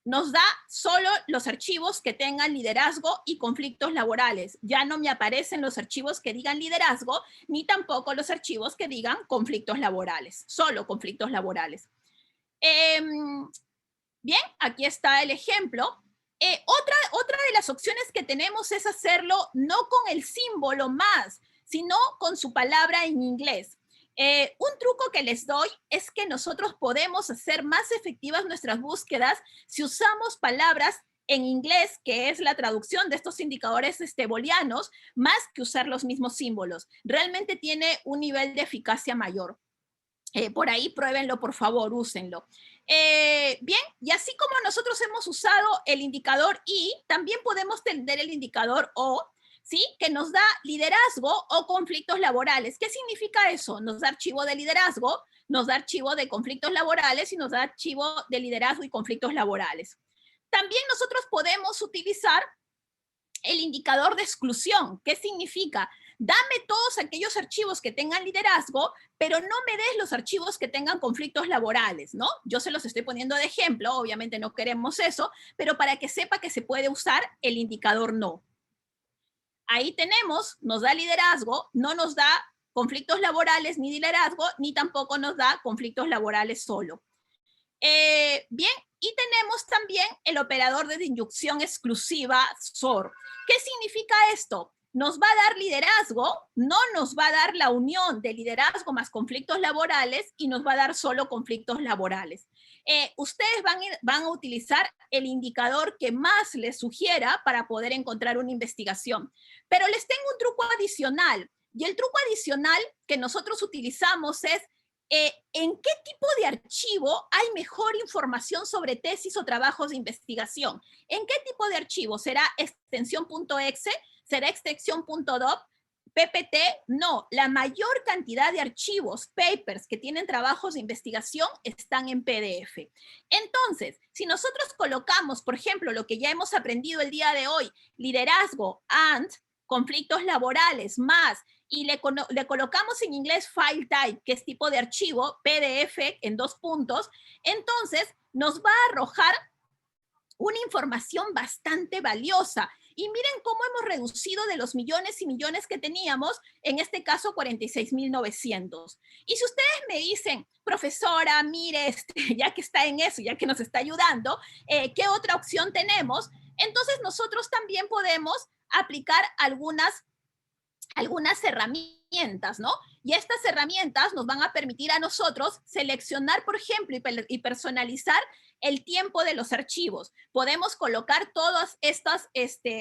nos da solo los archivos que tengan liderazgo y conflictos laborales. Ya no me aparecen los archivos que digan liderazgo, ni tampoco los archivos que digan conflictos laborales, solo conflictos laborales. Bien, aquí está el ejemplo. Otra de las opciones que tenemos es hacerlo no con el símbolo más, sino con su palabra en inglés. Un truco que les doy es que nosotros podemos hacer más efectivas nuestras búsquedas si usamos palabras en inglés, que es la traducción de estos indicadores booleanos, más que usar los mismos símbolos. Realmente tiene un nivel de eficacia mayor. Por ahí pruébenlo, por favor, úsenlo. Bien, y así como nosotros hemos usado el indicador I, también podemos tener el indicador O, ¿sí? Que nos da liderazgo o conflictos laborales. ¿Qué significa eso? Nos da archivo de liderazgo, nos da archivo de conflictos laborales y nos da archivo de liderazgo y conflictos laborales. También nosotros podemos utilizar el indicador de exclusión. ¿Qué significa? Dame todos aquellos archivos que tengan liderazgo, pero no me des los archivos que tengan conflictos laborales, ¿no? Yo se los estoy poniendo de ejemplo, obviamente no queremos eso, pero para que sepa que se puede usar el indicador no. Ahí tenemos, nos da liderazgo, no nos da conflictos laborales ni liderazgo, ni tampoco nos da conflictos laborales solo. Bien, y tenemos también el operador de disyunción exclusiva SOR. ¿Qué significa esto? Nos va a dar liderazgo, no nos va a dar la unión de liderazgo más conflictos laborales y nos va a dar solo conflictos laborales. Ustedes van a utilizar el indicador que más les sugiera para poder encontrar una investigación. Pero les tengo un truco adicional. Y el truco adicional que nosotros utilizamos es ¿en qué tipo de archivo hay mejor información sobre tesis o trabajos de investigación? ¿En qué tipo de archivo? ¿Será extensión.exe? ¿Será extensión.doc? PPT, no. La mayor cantidad de archivos, papers que tienen trabajos de investigación están en PDF. Entonces, si nosotros colocamos, por ejemplo, lo que ya hemos aprendido el día de hoy, liderazgo and conflictos laborales más, y le colocamos en inglés file type, que es tipo de archivo, PDF en 2 puntos, entonces nos va a arrojar una información bastante valiosa. Y miren cómo hemos reducido de los millones y millones que teníamos, en este caso 46,900. Y si ustedes me dicen, profesora, mire, ya que está en eso, ya que nos está ayudando, ¿qué otra opción tenemos? Entonces nosotros también podemos aplicar algunas herramientas, ¿no? Y estas herramientas nos van a permitir a nosotros seleccionar, por ejemplo, y personalizar el tiempo de los archivos. Podemos colocar todos estos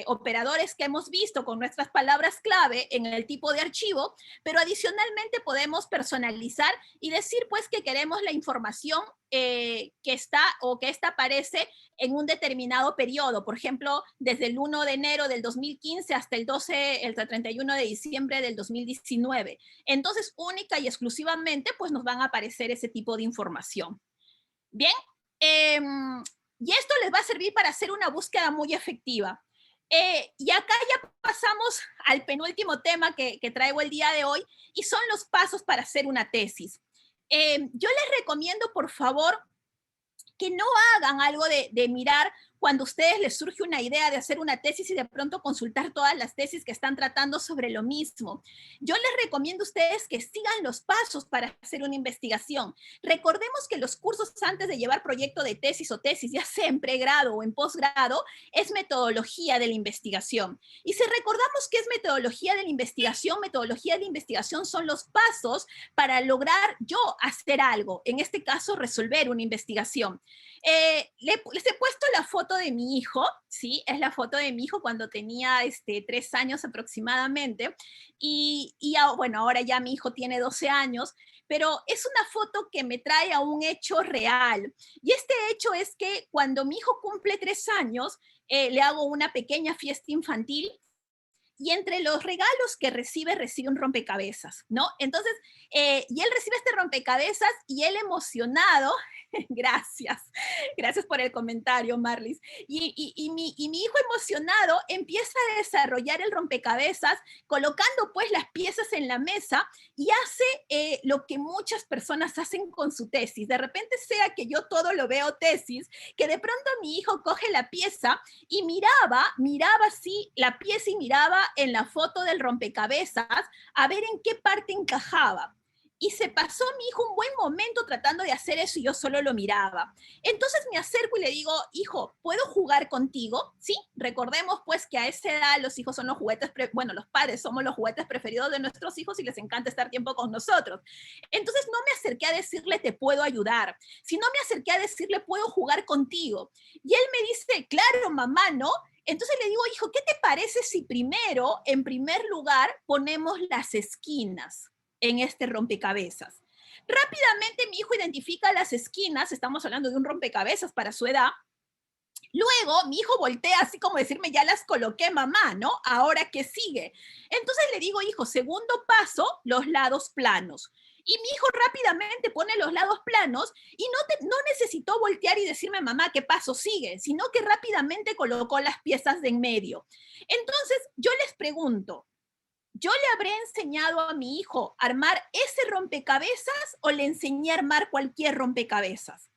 operadores que hemos visto con nuestras palabras clave en el tipo de archivo, pero adicionalmente podemos personalizar y decir pues que queremos la información que está o que esta aparece en un determinado periodo, por ejemplo, desde el 1 de enero del 2015 hasta el 31 de diciembre del 2019. Entonces, única y exclusivamente, pues nos van a aparecer ese tipo de información. Bien, y esto les va a servir para hacer una búsqueda muy efectiva. Y acá ya pasamos al penúltimo tema que traigo el día de hoy, y son los pasos para hacer una tesis. Yo les recomiendo, por favor, que no hagan algo de mirar cuando a ustedes les surge una idea de hacer una tesis y de pronto consultar todas las tesis que están tratando sobre lo mismo. Yo les recomiendo a ustedes que sigan los pasos para hacer una investigación. Recordemos que los cursos antes de llevar proyecto de tesis o tesis, ya sea en pregrado o en posgrado, es metodología de la investigación. Y si recordamos qué es metodología de la investigación son los pasos para lograr yo hacer algo, en este caso resolver una investigación. Les he puesto la foto de mi hijo, ¿sí? Es la foto de mi hijo cuando tenía 3 años aproximadamente, bueno, ahora ya mi hijo tiene 12 años, pero es una foto que me trae a un hecho real. Y este hecho es que cuando mi hijo cumple 3 años, le hago una pequeña fiesta infantil, y entre los regalos que recibe un rompecabezas, ¿no? Entonces, y él recibe este rompecabezas y él emocionado, gracias por el comentario, Marlis, y mi hijo emocionado empieza a desarrollar el rompecabezas, colocando pues las piezas en la mesa y hace lo que muchas personas hacen con su tesis. De repente sea que yo todo lo veo tesis, que de pronto mi hijo coge la pieza y miraba así la pieza y miraba en la foto del rompecabezas a ver en qué parte encajaba. Y se pasó mi hijo un buen momento tratando de hacer eso y yo solo lo miraba. Entonces me acerco y le digo, hijo, ¿puedo jugar contigo? ¿Sí? Recordemos pues que a esa edad los hijos son los juguetes, bueno, los padres somos los juguetes preferidos de nuestros hijos y les encanta estar tiempo con nosotros. Entonces no me acerqué a decirle, te puedo ayudar, sino me acerqué a decirle, puedo jugar contigo. Y él me dice, claro, mamá, ¿no? Entonces le digo, hijo, ¿qué te parece si primero, en primer lugar, ponemos las esquinas en este rompecabezas? Rápidamente mi hijo identifica las esquinas, estamos hablando de un rompecabezas para su edad. Luego mi hijo voltea así como decirme, ya las coloqué, mamá, ¿no? Ahora, ¿qué sigue? Entonces le digo, hijo, segundo paso, los lados planos. Y mi hijo rápidamente pone los lados planos y no necesitó voltear y decirme, mamá, ¿qué paso sigue? Sino que rápidamente colocó las piezas de en medio. Entonces yo les pregunto, ¿yo le habré enseñado a mi hijo a armar ese rompecabezas o le enseñé a armar cualquier rompecabezas?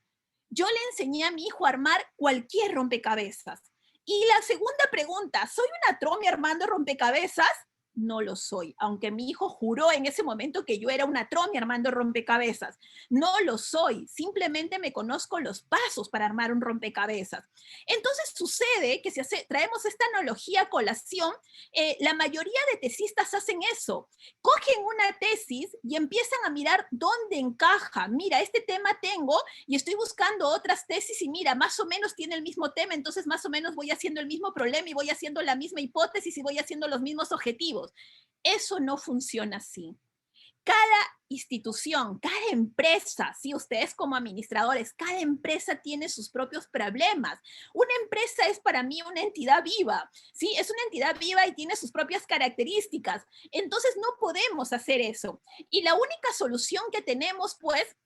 Yo le enseñé a mi hijo a armar cualquier rompecabezas. Y la segunda pregunta, ¿soy una Tromi armando rompecabezas? No lo soy, aunque mi hijo juró en ese momento que yo era una Tromi armando rompecabezas. No lo soy, simplemente me conozco los pasos para armar un rompecabezas. Entonces sucede que si traemos esta analogía a colación, la mayoría de tesistas hacen eso. Cogen una tesis y empiezan a mirar dónde encaja. Mira, este tema tengo y estoy buscando otras tesis y mira, más o menos tiene el mismo tema, entonces más o menos voy haciendo el mismo problema y voy haciendo la misma hipótesis y voy haciendo los mismos objetivos. Eso no funciona así. Cada institución, cada empresa, ¿sí? Ustedes como administradores, cada empresa tiene sus propios problemas. Una empresa es para mí una entidad viva, ¿sí? Es una entidad viva y tiene sus propias características. Entonces no podemos hacer eso. Y la única solución que tenemos, pues,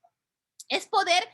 es poder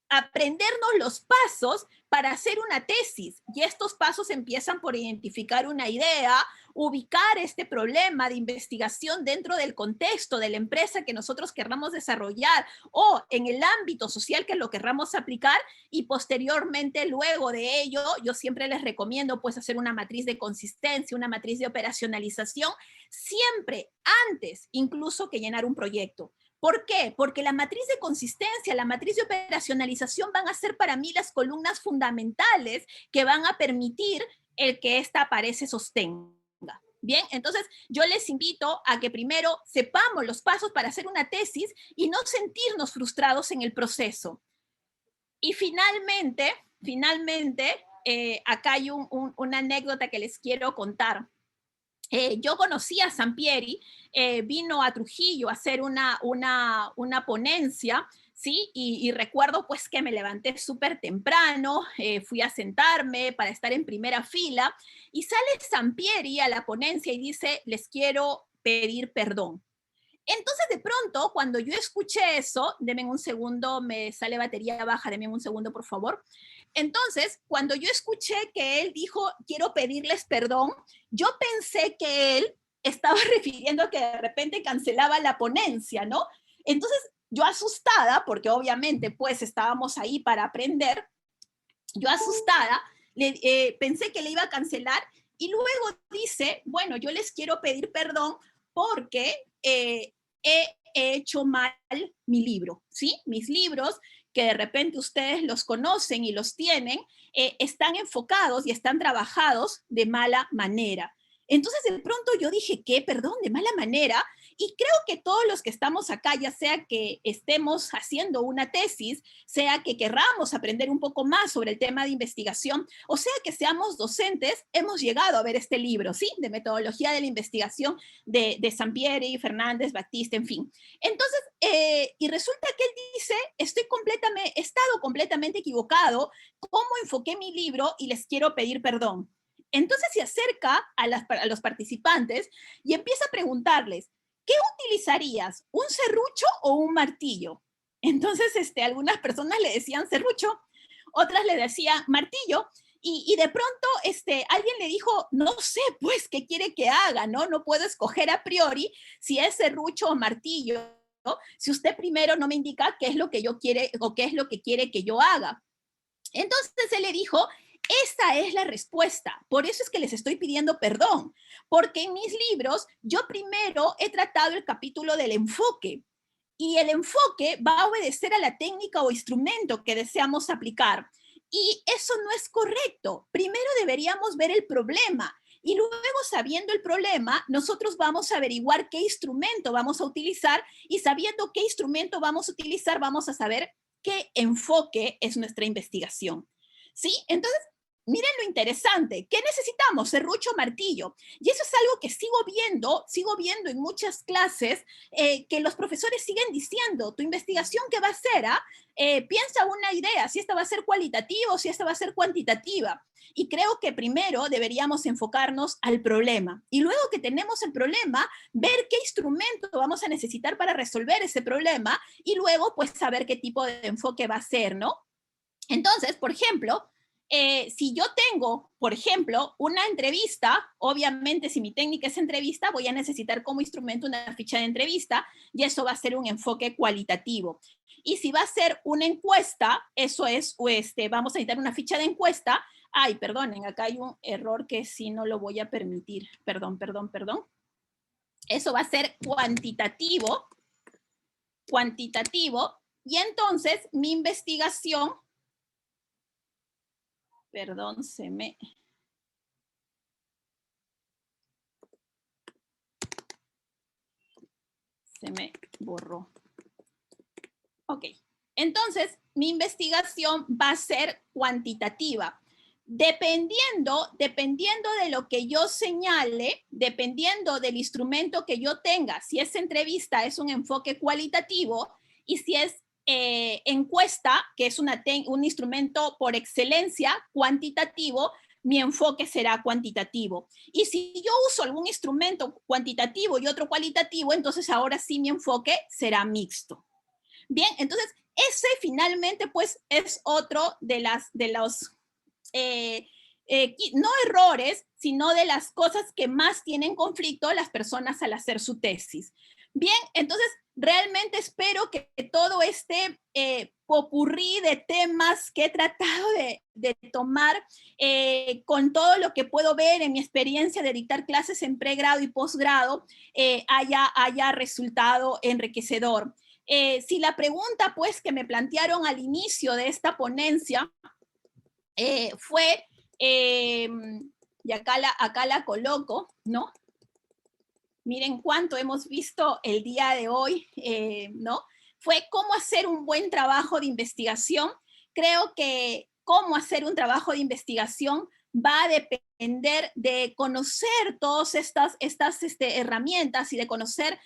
aprendernos los pasos para hacer una tesis. Y estos pasos empiezan por identificar una idea, ubicar este problema de investigación dentro del contexto de la empresa que nosotros querramos desarrollar o en el ámbito social que lo querramos aplicar y posteriormente, luego de ello, yo siempre les recomiendo pues hacer una matriz de consistencia, una matriz de operacionalización, siempre antes incluso que llenar un proyecto. ¿Por qué? Porque la matriz de consistencia, la matriz de operacionalización van a ser para mí las columnas fundamentales que van a permitir el que esta pared se sostenga. Bien, entonces yo les invito a que primero sepamos los pasos para hacer una tesis y no sentirnos frustrados en el proceso. Y finalmente, acá hay una anécdota que les quiero contar. Yo conocí a Sampieri, vino a Trujillo a hacer una ponencia, ¿sí? Y recuerdo pues que me levanté súper temprano, fui a sentarme para estar en primera fila y sale Sampieri a la ponencia y dice, les quiero pedir perdón. Entonces, de pronto, cuando yo escuché eso, denme un segundo, me sale batería baja, denme un segundo, por favor. Entonces, cuando yo escuché que él dijo, quiero pedirles perdón, yo pensé que él estaba refiriendo a que de repente cancelaba la ponencia, ¿no? Entonces, yo asustada, porque obviamente, pues, estábamos ahí para aprender, Yo asustada, pensé que le iba a cancelar y luego dice, bueno, yo les quiero pedir perdón porque he hecho mal mi libro, ¿sí? Mis libros, que de repente ustedes los conocen y los tienen, están enfocados y están trabajados de mala manera. Entonces de pronto yo dije, ¿qué? Perdón, de mala manera. Y creo que todos los que estamos acá, ya sea que estemos haciendo una tesis, sea que querramos aprender un poco más sobre el tema de investigación, o sea que seamos docentes, hemos llegado a ver este libro, ¿sí? De metodología de la investigación de Sampieri, Fernández, Batista, en fin. Entonces, y resulta que él dice, he estado completamente equivocado, ¿cómo enfoqué mi libro? Y les quiero pedir perdón. Entonces se acerca a los participantes y empieza a preguntarles, ¿qué utilizarías? ¿Un serrucho o un martillo? Entonces, algunas personas le decían serrucho, otras le decían martillo, y de pronto alguien le dijo, no sé, pues, ¿qué quiere que haga? No puedo escoger a priori si es serrucho o martillo, ¿no? Si usted primero no me indica qué es lo que yo quiere o qué es lo que quiere que yo haga. Entonces él le dijo, esta es la respuesta, por eso es que les estoy pidiendo perdón, porque en mis libros yo primero he tratado el capítulo del enfoque, y el enfoque va a obedecer a la técnica o instrumento que deseamos aplicar. Y eso no es correcto. Primero deberíamos ver el problema y luego, sabiendo el problema, nosotros vamos a averiguar qué instrumento vamos a utilizar, y sabiendo qué instrumento vamos a utilizar, vamos a saber qué enfoque es nuestra investigación. ¿Sí? Entonces, miren lo interesante. ¿Qué necesitamos? Serrucho, martillo. Y eso es algo que sigo viendo en muchas clases, que los profesores siguen diciendo, tu investigación, ¿qué va a ser? Piensa una idea, si esta va a ser cualitativa o si esta va a ser cuantitativa. Y creo que primero deberíamos enfocarnos al problema. Y luego que tenemos el problema, ver qué instrumento vamos a necesitar para resolver ese problema, y luego pues saber qué tipo de enfoque va a ser, ¿no? Entonces, por ejemplo, si yo tengo, por ejemplo, una entrevista, obviamente si mi técnica es entrevista, voy a necesitar como instrumento una ficha de entrevista, y eso va a ser un enfoque cualitativo. Y si va a ser una encuesta, eso es, vamos a necesitar una ficha de encuesta. Ay, perdonen, acá hay un error que sí no lo voy a permitir. Perdón. Eso va a ser cuantitativo, y entonces mi investigación, perdón, se me borró. Ok, entonces mi investigación va a ser cuantitativa. Dependiendo de lo que yo señale, dependiendo del instrumento que yo tenga, si es entrevista es un enfoque cualitativo, y si es encuesta, que es un instrumento por excelencia cuantitativo, mi enfoque será cuantitativo. Y si yo uso algún instrumento cuantitativo y otro cualitativo, entonces ahora sí mi enfoque será mixto. Bien, entonces ese finalmente pues es otro de los no errores, sino de las cosas que más tienen conflicto las personas al hacer su tesis. Bien, entonces realmente espero que todo este popurrí de temas que he tratado de tomar, con todo lo que puedo ver en mi experiencia de dictar clases en pregrado y posgrado, haya resultado enriquecedor. Si la pregunta pues que me plantearon al inicio de esta ponencia fue, y acá la coloco, ¿no? Miren cuánto hemos visto el día de hoy, ¿no? Fue cómo hacer un buen trabajo de investigación. Creo que cómo hacer un trabajo de investigación va a depender de conocer todas estas herramientas, y de conocer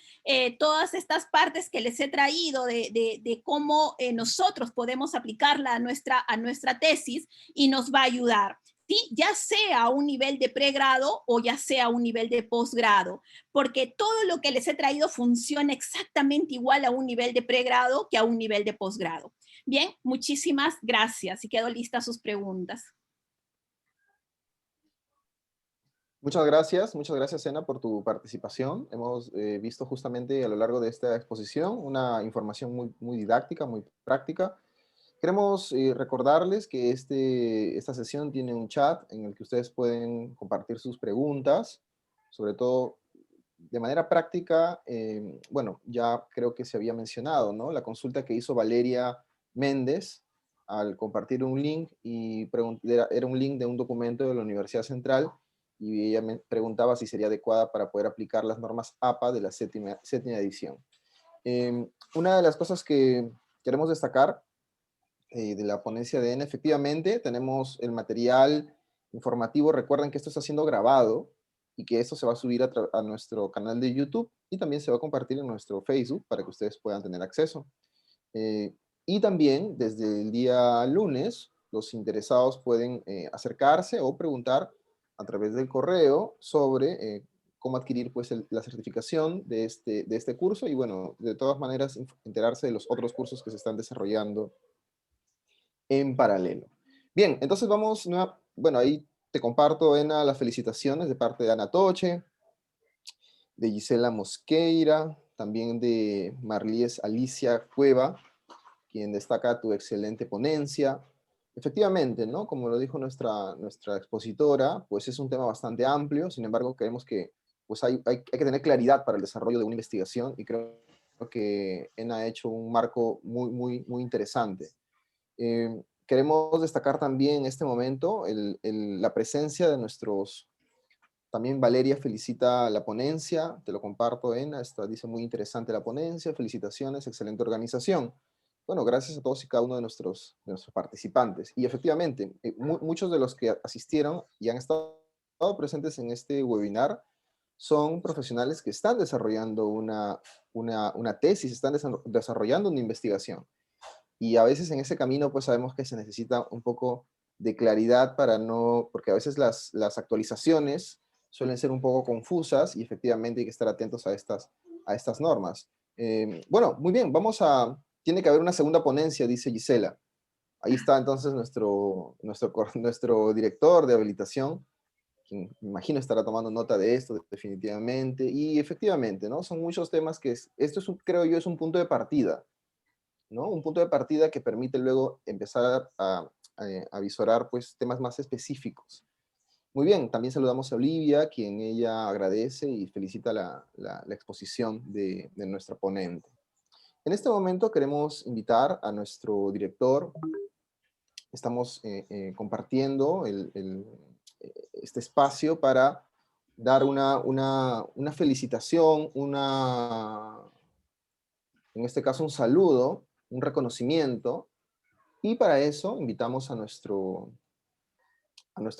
todas estas partes que les he traído de cómo nosotros podemos aplicarla a nuestra tesis, y nos va a ayudar. ¿Sí? Ya sea a un nivel de pregrado o ya sea a un nivel de posgrado, porque todo lo que les he traído funciona exactamente igual a un nivel de pregrado que a un nivel de posgrado. Bien, muchísimas gracias y quedo lista a sus preguntas. Muchas gracias, Sena, por tu participación. Hemos visto justamente a lo largo de esta exposición una información muy didáctica, muy práctica, Queremos recordarles que esta sesión tiene un chat en el que ustedes pueden compartir sus preguntas, sobre todo de manera práctica. Bueno, ya creo que se había mencionado, ¿no? La consulta que hizo Valeria Méndez al compartir un link, y era un link de un documento de la Universidad Central, y ella me preguntaba si sería adecuada para poder aplicar las normas APA de la séptima edición. Una de las cosas que queremos destacar de la ponencia de ENA, efectivamente, tenemos el material informativo. Recuerden que esto está siendo grabado y que esto se va a subir a nuestro canal de YouTube, y también se va a compartir en nuestro Facebook para que ustedes puedan tener acceso. Y también, desde el día lunes, los interesados pueden acercarse o preguntar a través del correo sobre cómo adquirir, pues, la certificación de este curso, y bueno, de todas maneras enterarse de los otros cursos que se están desarrollando en paralelo. Bien, entonces vamos, bueno, ahí te comparto, Ena, las felicitaciones de parte de Ana Toche, de Gisela Mosqueira, también de Marlies Alicia Cueva, quien destaca tu excelente ponencia. Efectivamente, ¿no? Como lo dijo nuestra expositora, pues es un tema bastante amplio. Sin embargo, creemos que pues hay que tener claridad para el desarrollo de una investigación, y creo que Ena ha hecho un marco muy interesante. Queremos destacar también en este momento la presencia de nuestros... También Valeria felicita la ponencia, te lo comparto, Ena, dice muy interesante la ponencia, felicitaciones, excelente organización. Bueno, gracias a todos y cada uno de nuestros participantes. Y efectivamente, muchos de los que asistieron y han estado presentes en este webinar son profesionales que están desarrollando una tesis, están desarrollando una investigación. Y a veces en ese camino pues sabemos que se necesita un poco de claridad para no, porque a veces las actualizaciones suelen ser un poco confusas, y efectivamente hay que estar atentos a estas normas. Bueno, muy bien, tiene que haber una segunda ponencia, dice Gisela. Ahí está entonces nuestro director de habilitación, quien me imagino estará tomando nota de esto definitivamente. Y efectivamente, ¿no? Son muchos temas esto creo yo, es un punto de partida, ¿no? Un punto de partida que permite luego empezar a visorar, pues, temas más específicos. Muy bien, también saludamos a Olivia, quien ella agradece y felicita la exposición de nuestra ponente. En este momento queremos invitar a nuestro director. Estamos compartiendo este espacio para dar una felicitación, en este caso un saludo, un reconocimiento. Y para eso invitamos a nuestro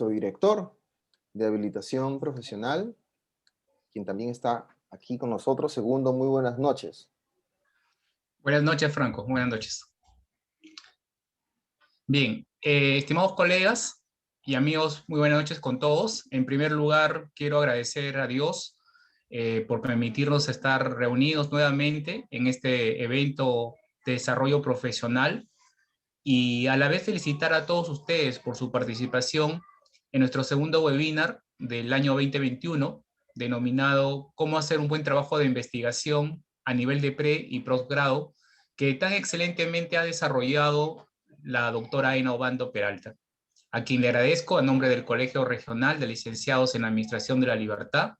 director de habilitación profesional, quien también está aquí con nosotros. Segundo, muy buenas noches. Buenas noches, Franco. Buenas noches. Bien, estimados colegas y amigos, muy buenas noches con todos. En primer lugar, quiero agradecer a Dios por permitirnos estar reunidos nuevamente en este evento de desarrollo profesional, y a la vez felicitar a todos ustedes por su participación en nuestro segundo webinar del año 2021, denominado "Cómo hacer un buen trabajo de investigación a nivel de pre- y postgrado", que tan excelentemente ha desarrollado la doctora Ena Obando Peralta, a quien le agradezco a nombre del Colegio Regional de Licenciados en Administración de la Libertad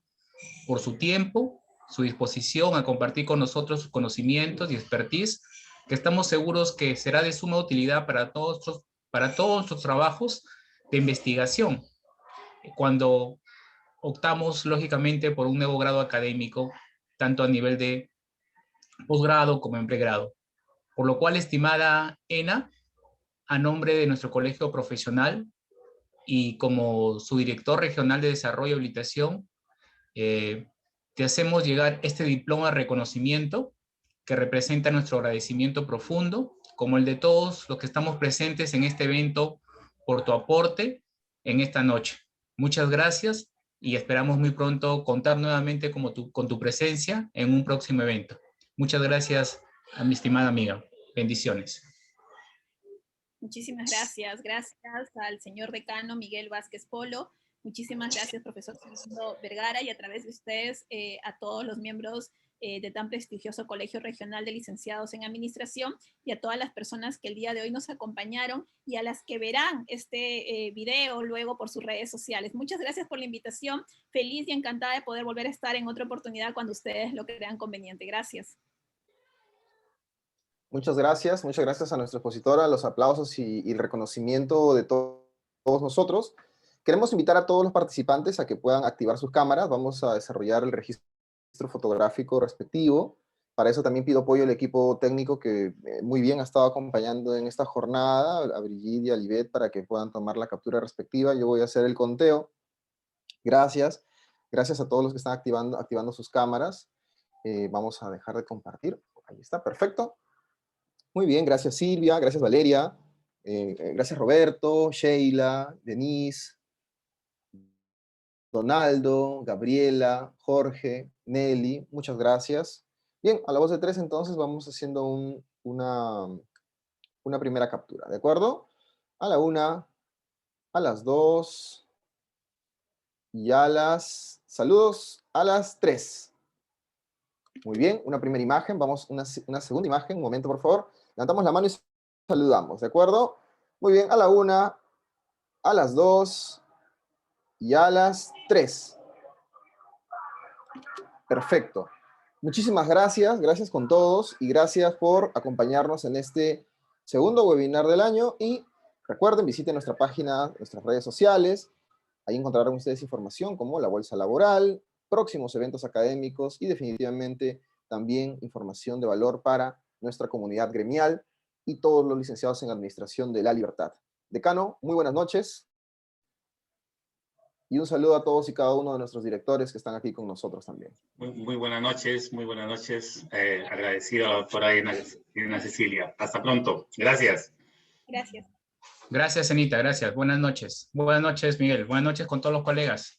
por su tiempo, su disposición a compartir con nosotros sus conocimientos y expertise, que estamos seguros que será de suma utilidad para todos nuestros trabajos de investigación, cuando optamos lógicamente por un nuevo grado académico, tanto a nivel de posgrado como en pregrado. Por lo cual, estimada Ena, a nombre de nuestro colegio profesional y como su director regional de desarrollo y habilitación, te hacemos llegar este diploma de reconocimiento que representa nuestro agradecimiento profundo, como el de todos los que estamos presentes en este evento, por tu aporte en esta noche. Muchas gracias y esperamos muy pronto contar nuevamente con tu presencia en un próximo evento. Muchas gracias a mi estimada amiga. Bendiciones. Muchísimas gracias. Gracias al señor decano Miguel Vázquez Polo. Muchísimas gracias, profesor Fernando Vergara, y a través de ustedes a todos los miembros de tan prestigioso Colegio Regional de Licenciados en Administración, y a todas las personas que el día de hoy nos acompañaron y a las que verán este video luego por sus redes sociales. Muchas gracias por la invitación. Feliz y encantada de poder volver a estar en otra oportunidad cuando ustedes lo crean conveniente. Gracias. Muchas gracias a nuestra expositora, los aplausos y el reconocimiento de todos nosotros. Queremos invitar a todos los participantes a que puedan activar sus cámaras. Vamos a desarrollar el registro fotográfico respectivo. Para eso también pido apoyo al equipo técnico que muy bien ha estado acompañando en esta jornada, a Brigitte y a Livet, para que puedan tomar la captura respectiva. Yo voy a hacer el conteo. Gracias a todos los que están activando sus cámaras. Vamos a dejar de compartir. Ahí está, perfecto. Muy bien, gracias Silvia, gracias Valeria, gracias Roberto, Sheila, Denise, Donaldo, Gabriela, Jorge, Nelly, muchas gracias. Bien, a la voz de 3 entonces vamos haciendo una primera captura, ¿de acuerdo? A la 1, a las 2 y saludos a las 3. Muy bien, una primera imagen, vamos una segunda imagen, un momento por favor. Levantamos la mano y saludamos, ¿de acuerdo? Muy bien, a la 1, a las 2 y a las 3. Perfecto. Muchísimas gracias con todos y gracias por acompañarnos en este segundo webinar del año. Y recuerden, visiten nuestra página, nuestras redes sociales. Ahí encontrarán ustedes información como la bolsa laboral, próximos eventos académicos y definitivamente también información de valor para nuestra comunidad gremial y todos los licenciados en Administración de la Libertad. Decano, muy buenas noches. Y un saludo a todos y cada uno de nuestros directores que están aquí con nosotros también. Muy buenas noches, muy buenas noches. Agradecido a la doctora Elena Cecilia. Hasta pronto. Gracias. Gracias. Gracias, Anita, gracias. Buenas noches. Buenas noches, Miguel. Buenas noches con todos los colegas.